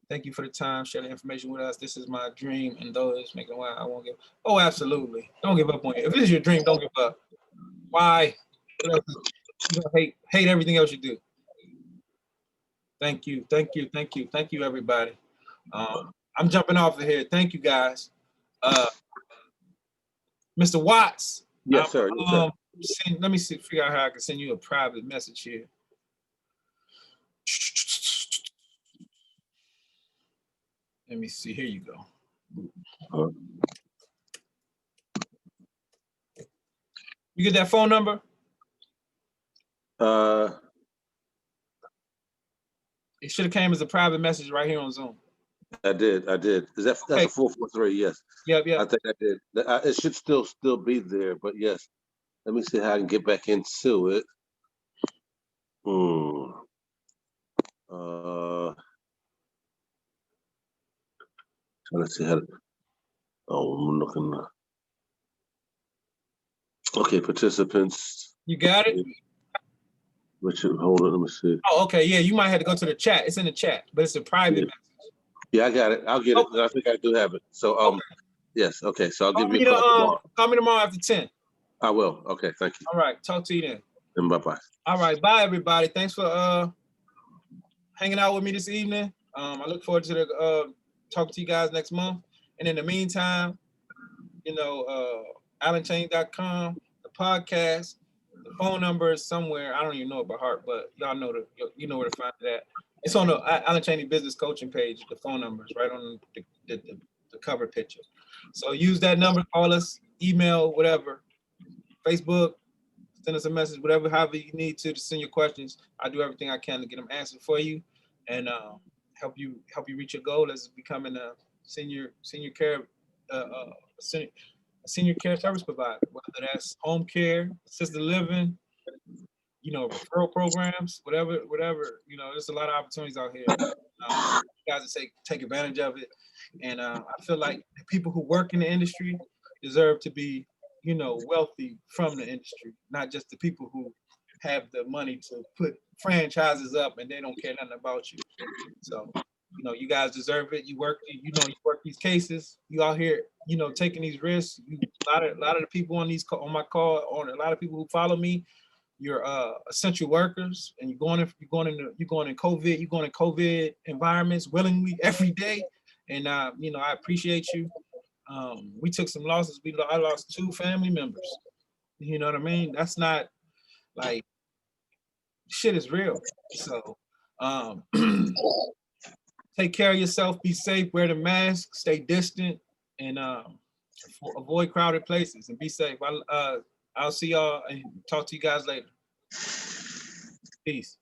Thank you for the time, share the information with us. This is my dream, and those making why I won't give. Oh, absolutely. Don't give up on it. If this is your dream, don't give up. Why? You don't hate everything else you do. Thank you, everybody. I'm jumping off of here. Thank you, guys. Mr. Watts. Yes, sir. Yes, sir. Let me figure out how I can send you a private message here. Let me see. Here you go. You get that phone number? It should have came as a private message right here on Zoom. I did. That's a 443? Yes. Yep. I think I did. It should still be there, but yes. Let me see how I can get back into it. Trying to see how. I'm looking. Okay, participants. You got it? Richard, hold on. Let me see. Oh, okay. Yeah, you might have to go to the chat. It's in the chat, but it's a private message. Yeah, I got it. I'll get it. I think I do have it. So, okay. Yes. Okay. So I'll give you a call tomorrow. Call me tomorrow after 10. I will. Okay. Thank you. All right. Talk to you then. And bye-bye. All right. Bye, everybody. Thanks for hanging out with me this evening. I look forward to talking to you guys next month. And in the meantime, AlanChaney.com, the podcast, the phone number is somewhere. I don't even know it by heart, but y'all know you know where to find it at. It's on the Alan Chaney Business Coaching page. The phone number is right on the cover picture. So use that number, call us, email, whatever, Facebook, send us a message, however you need to send your questions. I do everything I can to get them answered for you, and help you reach your goal as becoming a senior care service provider, whether that's home care, assisted living, referral programs, whatever, there's a lot of opportunities out here. You guys take advantage of it. And I feel like the people who work in the industry deserve to be, wealthy from the industry, not just the people who have the money to put franchises up and they don't care nothing about you. So, you guys deserve it. You work these cases. You out here, taking these risks. A lot of the people on my call, a lot of people who follow me, you're essential workers, and you're going in COVID environments willingly every day. And I appreciate you. We took some losses. I lost 2 family members. You know what I mean? That's not like, shit is real. So take care of yourself, be safe, wear the mask, stay distant, and avoid crowded places, and be safe. I'll see y'all and talk to you guys later. Peace.